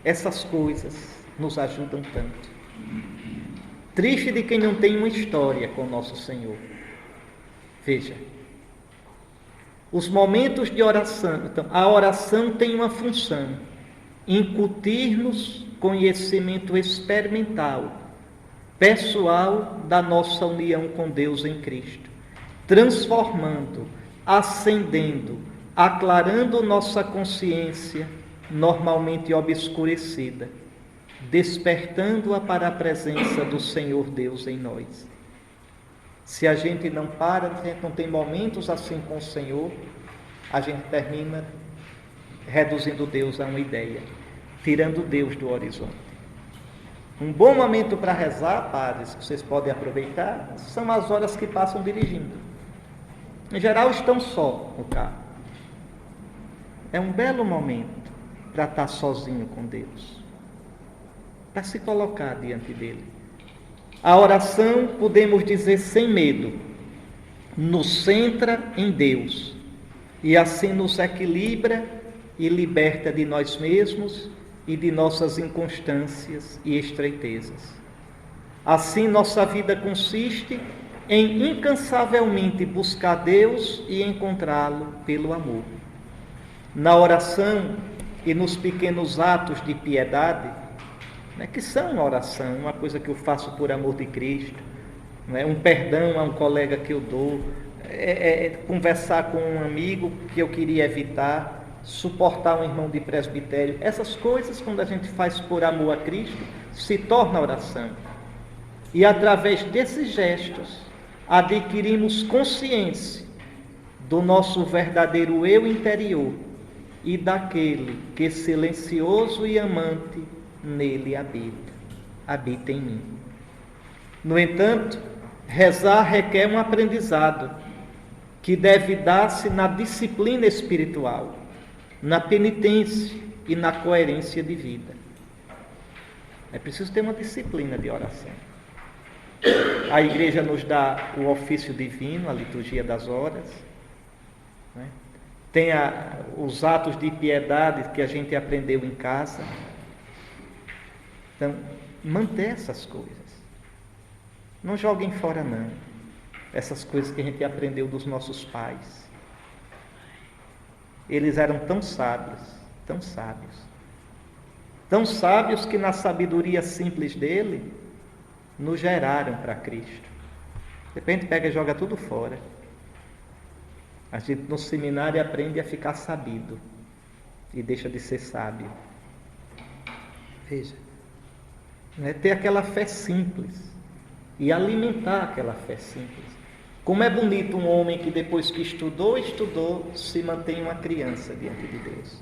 Essas coisas nos ajudam tanto. Triste de quem não tem uma história com nosso Senhor. Veja, os momentos de oração, então, a oração tem uma função, incutir-nos conhecimento experimental, pessoal da nossa união com Deus em Cristo, transformando, acendendo, aclarando nossa consciência normalmente obscurecida, despertando-a para a presença do Senhor Deus em nós. Se a gente não para, a gente não tem momentos assim com o Senhor, a gente termina reduzindo Deus a uma ideia, tirando Deus do horizonte. Um bom momento para rezar, padres, que vocês podem aproveitar, são as horas que passam dirigindo. Em geral, estão só no carro. É um belo momento para estar sozinho com Deus, para se colocar diante dele. A oração, podemos dizer sem medo, nos centra em Deus e assim nos equilibra e liberta de nós mesmos e de nossas inconstâncias e estreitezas. Assim, nossa vida consiste em incansavelmente buscar Deus e encontrá-lo pelo amor. na oração e nos pequenos atos de piedade, né, que são uma oração, uma coisa que eu faço por amor de Cristo, né, um perdão a um colega que eu dou, conversar com um amigo que eu queria evitar, suportar um irmão de presbitério. Essas coisas, quando a gente faz por amor a Cristo, se torna oração. E através desses gestos, adquirimos consciência do nosso verdadeiro eu interior e daquele que silencioso e amante nele habita em mim. No entanto, rezar requer um aprendizado que deve dar-se na disciplina espiritual, na penitência e na coerência de vida. É preciso ter uma disciplina de oração. A igreja nos dá o ofício divino, a liturgia das horas, né? Tem os atos de piedade que a gente aprendeu em casa. Então, manter essas coisas. Não joguem fora, não. Essas coisas que a gente aprendeu dos nossos pais. Eles eram tão sábios, tão sábios. Tão sábios que na sabedoria simples dele, nos geraram para Cristo. De repente pega e joga tudo fora. A gente no seminário aprende a ficar sabido e deixa de ser sábio. Veja, né? Ter aquela fé simples e alimentar aquela fé simples. Como é bonito um homem que depois que estudou, se mantém uma criança diante de Deus.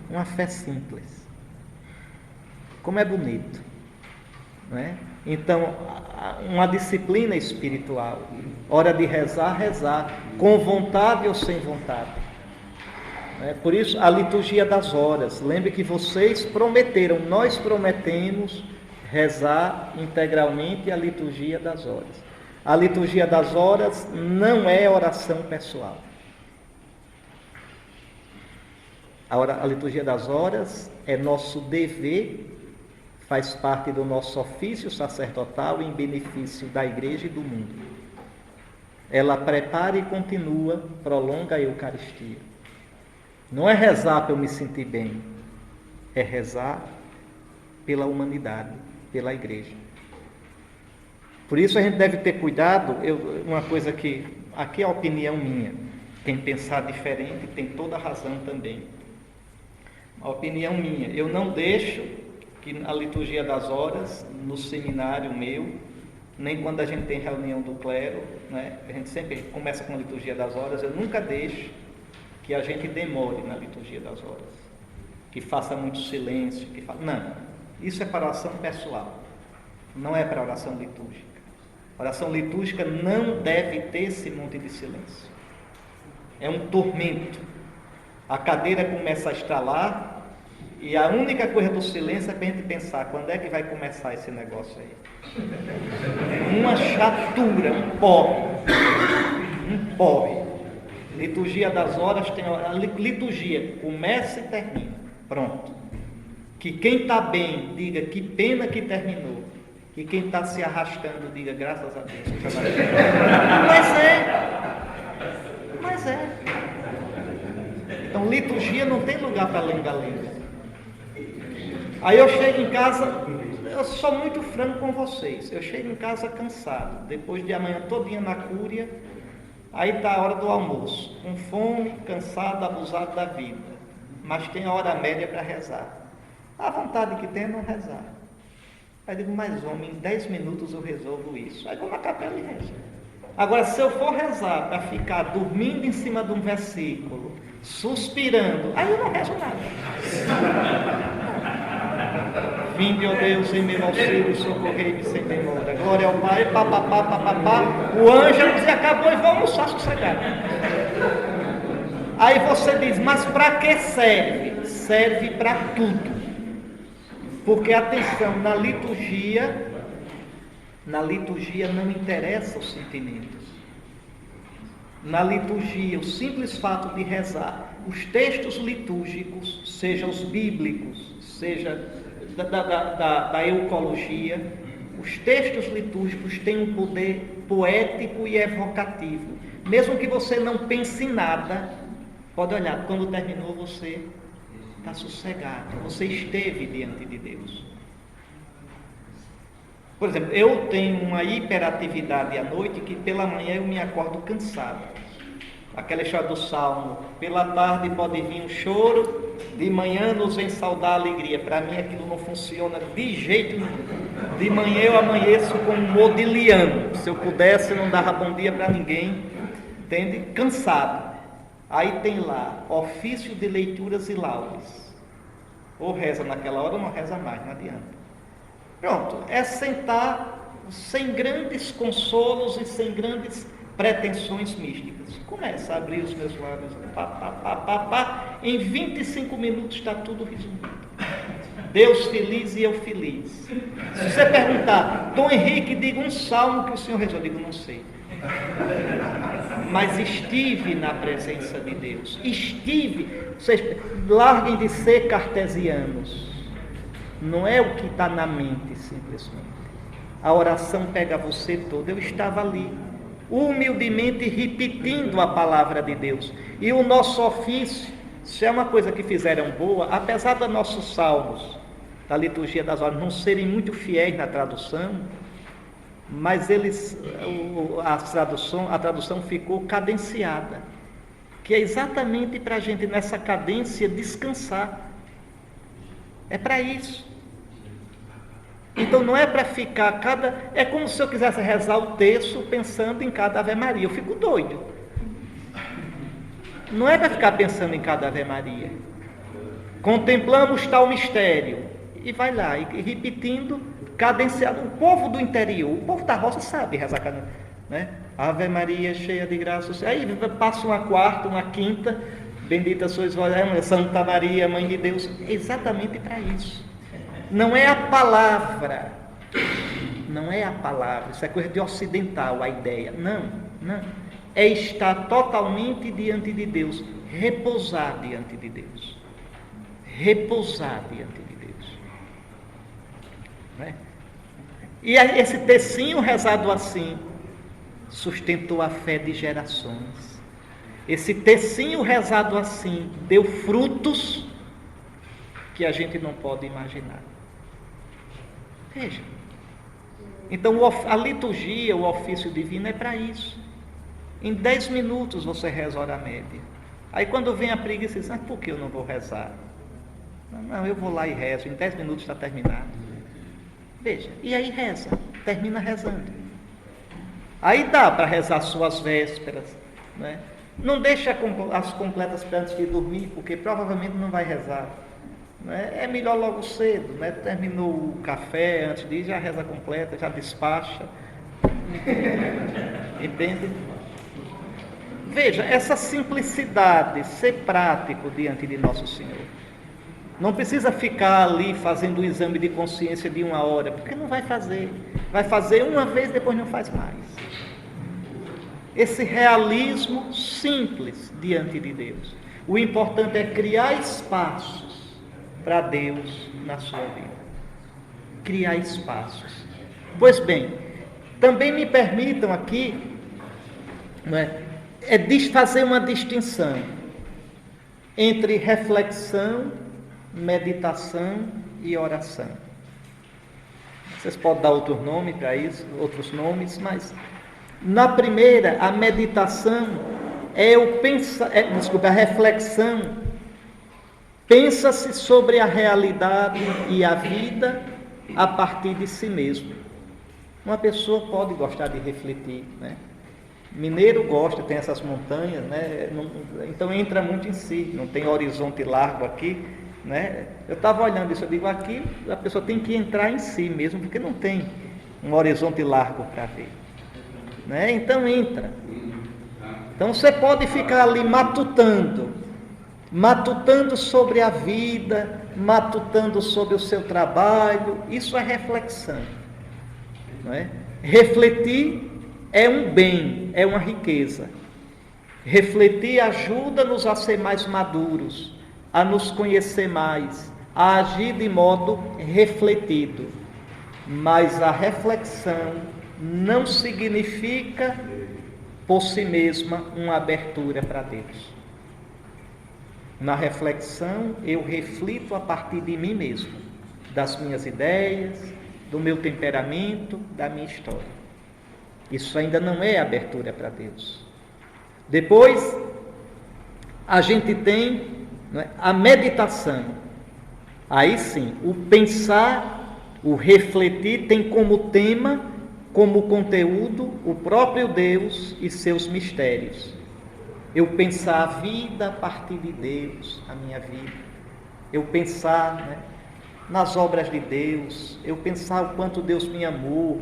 Uma fé simples. Como é bonito, não é? Então, uma disciplina espiritual. Hora de rezar, rezar, com vontade ou sem vontade. Por isso, a liturgia das horas. Lembre que vocês prometeram, nós prometemos rezar integralmente a liturgia das horas. A liturgia das horas não é oração pessoal. A liturgia das horas é nosso dever, faz parte do nosso ofício sacerdotal em benefício da igreja e do mundo. Ela prepara e continua, prolonga a Eucaristia. Não é rezar para eu me sentir bem, é rezar pela humanidade, pela igreja. Por isso a gente deve ter cuidado, uma coisa que, aqui é a opinião minha, quem pensar diferente tem toda a razão também. A opinião minha, eu não deixo que a liturgia das horas, no seminário meu, nem quando a gente tem reunião do clero, né? A gente sempre começa com a liturgia das horas, eu nunca deixo que a gente demore na liturgia das horas, que faça muito silêncio, não, isso é para oração pessoal, não é para oração litúrgica. A oração litúrgica não deve ter esse monte de silêncio, é um tormento. A cadeira começa a estralar e a única coisa do silêncio é para a gente pensar quando é que vai começar esse negócio aí. Uma chatura, um porre. Liturgia das horas tem a liturgia, começa e termina, pronto. Que quem está bem diga que pena que terminou, que quem está se arrastando diga graças a Deus. Mas é. Então liturgia não tem lugar para lenga-lenga. Aí eu chego em casa, eu sou muito franco com vocês, eu chego em casa cansado, depois de amanhã todinha na cúria, aí está a hora do almoço, com fome, cansado, abusado da vida, mas tem a hora média para rezar. A vontade que tem é não rezar. Aí eu digo, mas homem, em 10 minutos eu resolvo isso. Aí vou na capela e rezo. Agora, se eu for rezar para ficar dormindo em cima de um versículo, suspirando, aí eu não rezo nada. Vinde, ó Deus, em meu auxílio, socorrei-me sem demora. Glória ao Pai, papapá. O anjo dizia, acabou e vou almoçar sossegado. Aí você diz, mas para que serve? Serve para tudo. Porque, atenção, na liturgia não interessa os sentimentos. Na liturgia, o simples fato de rezar, os textos litúrgicos, seja os bíblicos, seja da eucologia, os textos litúrgicos têm um poder poético e evocativo. Mesmo que você não pense em nada, Pode olhar, quando terminou você está sossegado, você esteve diante de Deus. Por exemplo, eu tenho uma hiperatividade à noite que pela manhã eu me acordo cansado. Aquela história do Salmo, pela tarde pode vir um choro, de manhã nos vem saudar a alegria. Para mim aquilo não funciona de jeito nenhum. De manhã eu amanheço com um modiliano. Se eu pudesse, eu não dava bom dia para ninguém, entende? Cansado. Aí tem lá, ofício de leituras e laudes. Ou reza naquela hora ou não reza mais, não adianta. Pronto, é sentar sem grandes consolos e sem grandes pretensões místicas. Começa a abrir os meus lábios, em 25 minutos está tudo resumido. Deus feliz e eu feliz. Se você perguntar, Dom Henrique, diga um salmo que o senhor rezou, eu digo, não sei. Mas estive na presença de Deus. Vocês larguem de ser cartesianos. Não é o que está na mente, simplesmente. A oração pega você todo. Eu estava ali, humildemente repetindo a palavra de Deus. E o nosso ofício, se é uma coisa que fizeram boa, apesar dos nossos salmos, da liturgia das horas, não serem muito fiéis na tradução, mas a tradução ficou cadenciada, que é exatamente para a gente nessa cadência descansar. É para isso. Então não é para ficar é como se eu quisesse rezar o terço pensando em cada Ave Maria. Eu fico doido. Não é para ficar pensando em cada Ave Maria. Contemplamos tal mistério. E vai lá, e repetindo, cadenciado. O povo do interior, o povo da roça sabe rezar, né? Ave Maria, cheia de graça. Aí passa uma quarta, uma quinta. Bendita sois vós, Santa Maria, Mãe de Deus. Exatamente para isso. Não é a palavra. Não é a palavra. Isso é coisa de ocidental, a ideia. Não. É estar totalmente diante de Deus. Repousar diante de Deus. Repousar diante de Deus. Né? E esse tecinho rezado assim sustentou a fé de gerações. Esse tecinho rezado assim deu frutos que a gente não pode imaginar. Veja. Então a liturgia, o ofício divino é para isso. Em 10 minutos você reza a hora média. Aí quando vem a preguiça, você diz, por que eu não vou rezar? Não, eu vou lá e rezo, em 10 minutos está terminado. Veja, e aí reza, termina rezando. Aí dá para rezar suas vésperas, né? Não deixa as completas para antes de dormir, porque provavelmente não vai rezar. Né? É melhor logo cedo, né? Terminou o café, antes de ir, já reza completa, já despacha. Entende? Veja, essa simplicidade, ser prático diante de Nosso Senhor. Não precisa ficar ali fazendo o exame de consciência de 1 hora, porque não vai fazer. Vai fazer uma vez, depois não faz mais. Esse realismo simples diante de Deus. O importante é criar espaços para Deus na sua vida. Criar espaços. Pois bem, também me permitam aqui, fazer uma distinção entre reflexão, meditação e oração. Vocês podem dar outro nome para isso, outros nomes, mas na primeira, a meditação a reflexão. Pensa-se sobre a realidade e a vida a partir de si mesmo. Uma pessoa pode gostar de refletir, né? Mineiro gosta, tem essas montanhas, né? Então entra muito em si, não tem horizonte largo aqui, né? Eu estava olhando isso, eu digo, aqui a pessoa tem que entrar em si mesmo, porque não tem um horizonte largo para ver, né? Então entra. Então você pode ficar ali matutando sobre a vida, matutando sobre o seu trabalho. Isso é reflexão, não é? Refletir é um bem, é uma riqueza. Refletir ajuda-nos a ser mais maduros, a nos conhecer mais, a agir de modo refletido. Mas a reflexão não significa por si mesma uma abertura para Deus. Na reflexão, eu reflito a partir de mim mesmo, das minhas ideias, do meu temperamento, da minha história. Isso ainda não é abertura para Deus. Depois, a gente tem, não é, a meditação. Aí sim, o pensar, o refletir tem como tema, como conteúdo, o próprio Deus e seus mistérios. Eu pensar a vida a partir de Deus, a minha vida. Eu pensar, né, nas obras de Deus. Eu pensar o quanto Deus me amou.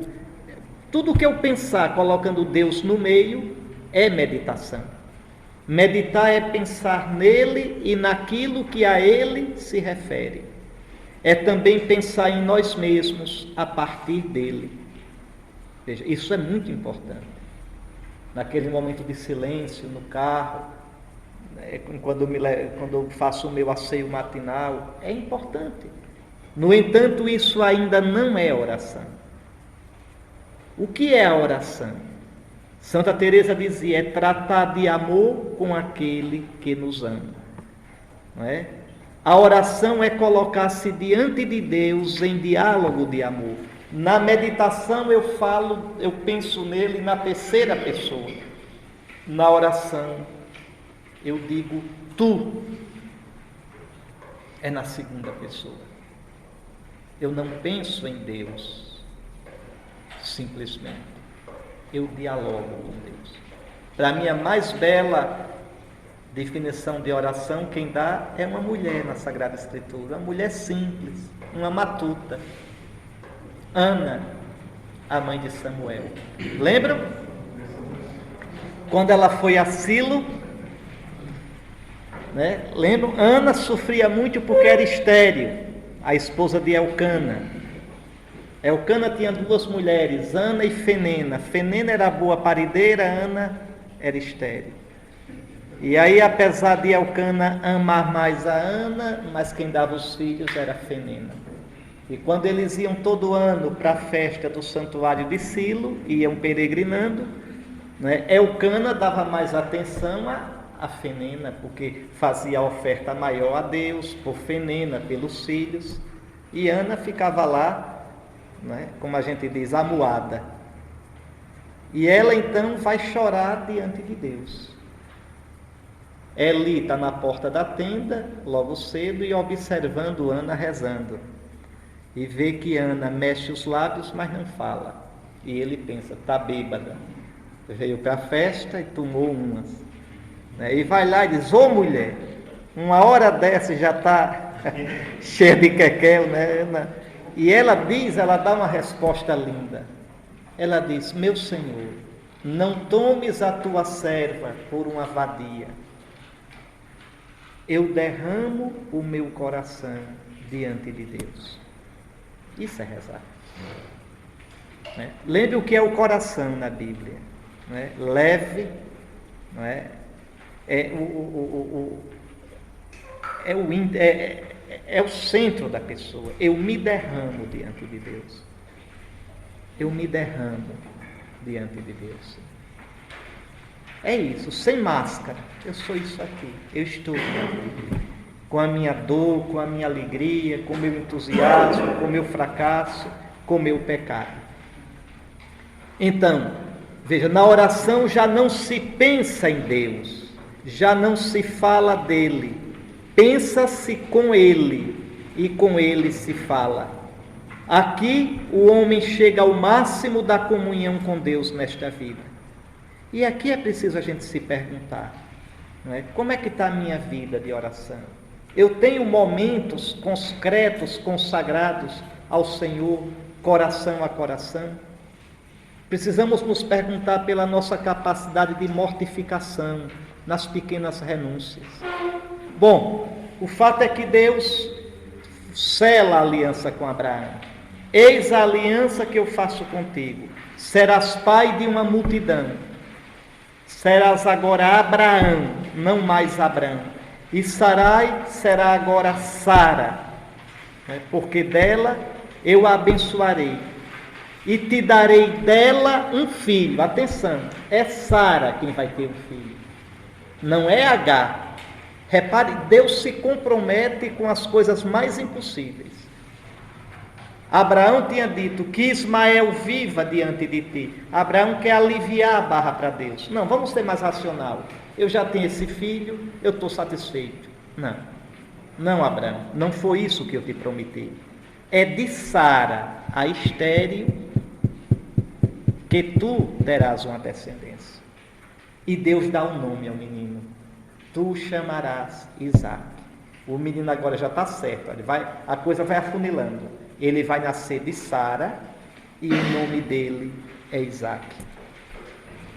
Tudo que eu pensar colocando Deus no meio é meditação. Meditar é pensar nele e naquilo que a ele se refere. É também pensar em nós mesmos a partir dele. Veja, isso é muito importante. Naquele momento de silêncio, no carro, né, quando eu faço o meu asseio matinal, é importante. No entanto, isso ainda não é oração. O que é a oração? Santa Teresa dizia, é tratar de amor com aquele que nos ama. Não é? A oração é colocar-se diante de Deus em diálogo de amor. Na meditação eu penso nele na terceira pessoa. Na oração eu digo tu. É na segunda pessoa. Eu não penso em Deus, simplesmente. Eu dialogo com Deus. Para mim, a mais bela definição de oração, quem dá é uma mulher na Sagrada Escritura. Uma mulher simples, uma matuta. Ana, a mãe de Samuel. Lembram? Quando ela foi a Silo, né? Lembram? Ana sofria muito porque era estéril, a esposa de Elcana. Elcana tinha duas mulheres, Ana e Fenena. Fenena era boa parideira, Ana era estéril. E aí, apesar de Elcana amar mais a Ana, mas quem dava os filhos era Fenena. E quando eles iam todo ano para a festa do santuário de Silo, iam peregrinando, né, Elcana dava mais atenção a Fenena, porque fazia a oferta maior a Deus, por Fenena, pelos filhos, e Ana ficava lá, né, como a gente diz, amuada. E ela então vai chorar diante de Deus. Eli está na porta da tenda, logo cedo, e observando Ana rezando. E vê que Ana mexe os lábios, mas não fala. E ele pensa, está bêbada. Veio para a festa e tomou umas. E vai lá e diz, ô mulher, uma hora dessa já está cheia de quequel, né, Ana? E ela dá uma resposta linda. Ela diz, meu Senhor, não tomes a tua serva por uma vadia. Eu derramo o meu coração diante de Deus. Isso é rezar. Né? Lembre o que é o coração na Bíblia. Né? Leve, não é? É o centro da pessoa. Eu me derramo diante de Deus. Eu me derramo diante de Deus. É isso, sem máscara. Eu sou isso aqui. Eu estou aqui. Com a minha dor, com a minha alegria, com o meu entusiasmo, com o meu fracasso, com o meu pecado. Então, veja, na oração já não se pensa em Deus, já não se fala dele, pensa-se com ele e com ele se fala. Aqui o homem chega ao máximo da comunhão com Deus nesta vida. E aqui é preciso a gente se perguntar, não é? Como é que está a minha vida de oração? Eu tenho momentos concretos, consagrados ao Senhor, coração a coração? Precisamos nos perguntar pela nossa capacidade de mortificação nas pequenas renúncias. Bom, o fato é que Deus sela a aliança com Abraão. Eis a aliança que eu faço contigo. Serás pai de uma multidão. Serás agora Abraão, não mais Abrão. E Sarai será agora Sara, né? Porque dela eu a abençoarei. E te darei dela um filho. Atenção, é Sara quem vai ter um filho. Não é Agar. Repare, Deus se compromete com as coisas mais impossíveis. Abraão tinha dito que Ismael viva diante de ti. Abraão quer aliviar a barra para Deus. Não, vamos ser mais racional. Eu já tenho esse filho, eu estou satisfeito. Não, Abraão, não foi isso que eu te prometi. É de Sara, a estéril, que tu terás uma descendência. E Deus dá um nome ao menino. Tu chamarás Isaque. O menino agora já está certo, a coisa vai afunilando. Ele vai nascer de Sara e o nome dele é Isaque.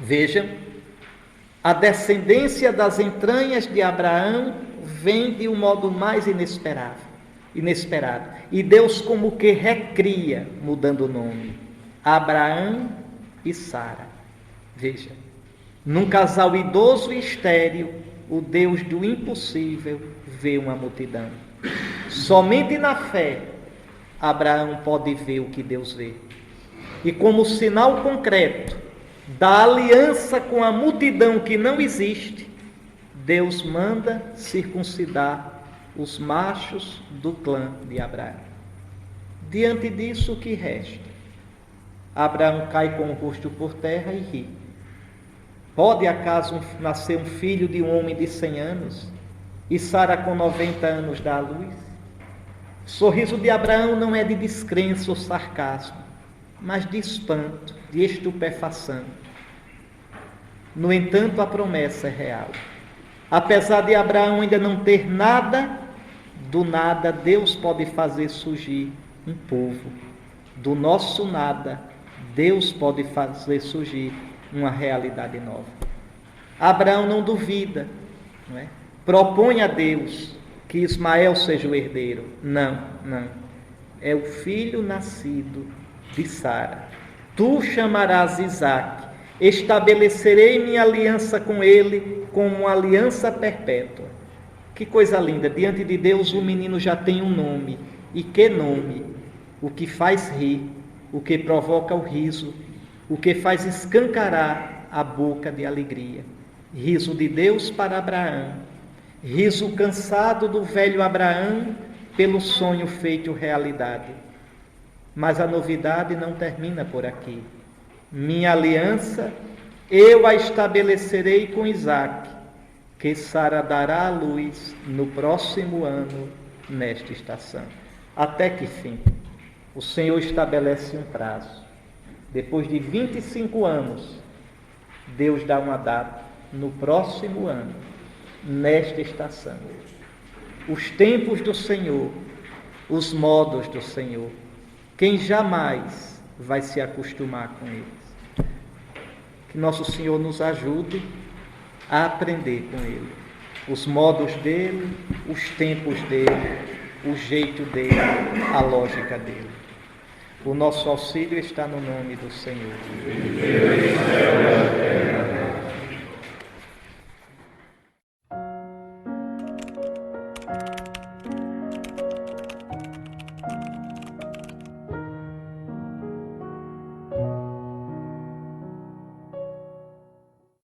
Vejam, a descendência das entranhas de Abraão vem de um modo mais inesperado. E Deus como que recria, mudando o nome. Abraão e Sara. Veja, num casal idoso e estéril, o Deus do impossível vê uma multidão. Somente na fé, Abraão pode ver o que Deus vê. E como sinal concreto da aliança com a multidão que não existe, Deus manda circuncidar os machos do clã de Abraão. Diante disso, o que resta? Abraão cai com o rosto por terra e ri. Pode acaso nascer um filho de um homem de 100 anos e Sara com 90 anos dá à luz? O sorriso de Abraão não é de descrença ou sarcasmo, mas de espanto, de estupefação. No entanto, a promessa é real. Apesar de Abraão ainda não ter nada, do nada Deus pode fazer surgir um povo. Do nosso nada, Deus pode fazer surgir uma realidade nova. Abraão não duvida, não é? Propõe a Deus que Ismael seja o herdeiro. Não. É o filho nascido de Sara. Tu chamarás Isaque. Estabelecerei minha aliança com ele como uma aliança perpétua. Que coisa linda. Diante de Deus o menino já tem um nome. E que nome? O que faz rir, o que provoca o riso, o que faz escancarar a boca de alegria. Riso de Deus para Abraão, riso cansado do velho Abraão pelo sonho feito realidade. Mas a novidade não termina por aqui. Minha aliança eu a estabelecerei com Isaque, que Sara dará à luz no próximo ano, nesta estação. Até que fim? O Senhor estabelece um prazo. Depois de 25 anos, Deus dá uma data, no próximo ano, nesta estação. Os tempos do Senhor, os modos do Senhor, quem jamais vai se acostumar com eles? Que nosso Senhor nos ajude a aprender com Ele, os modos dEle, os tempos dEle, o jeito dEle, a lógica dEle. O nosso auxílio está no nome do Senhor.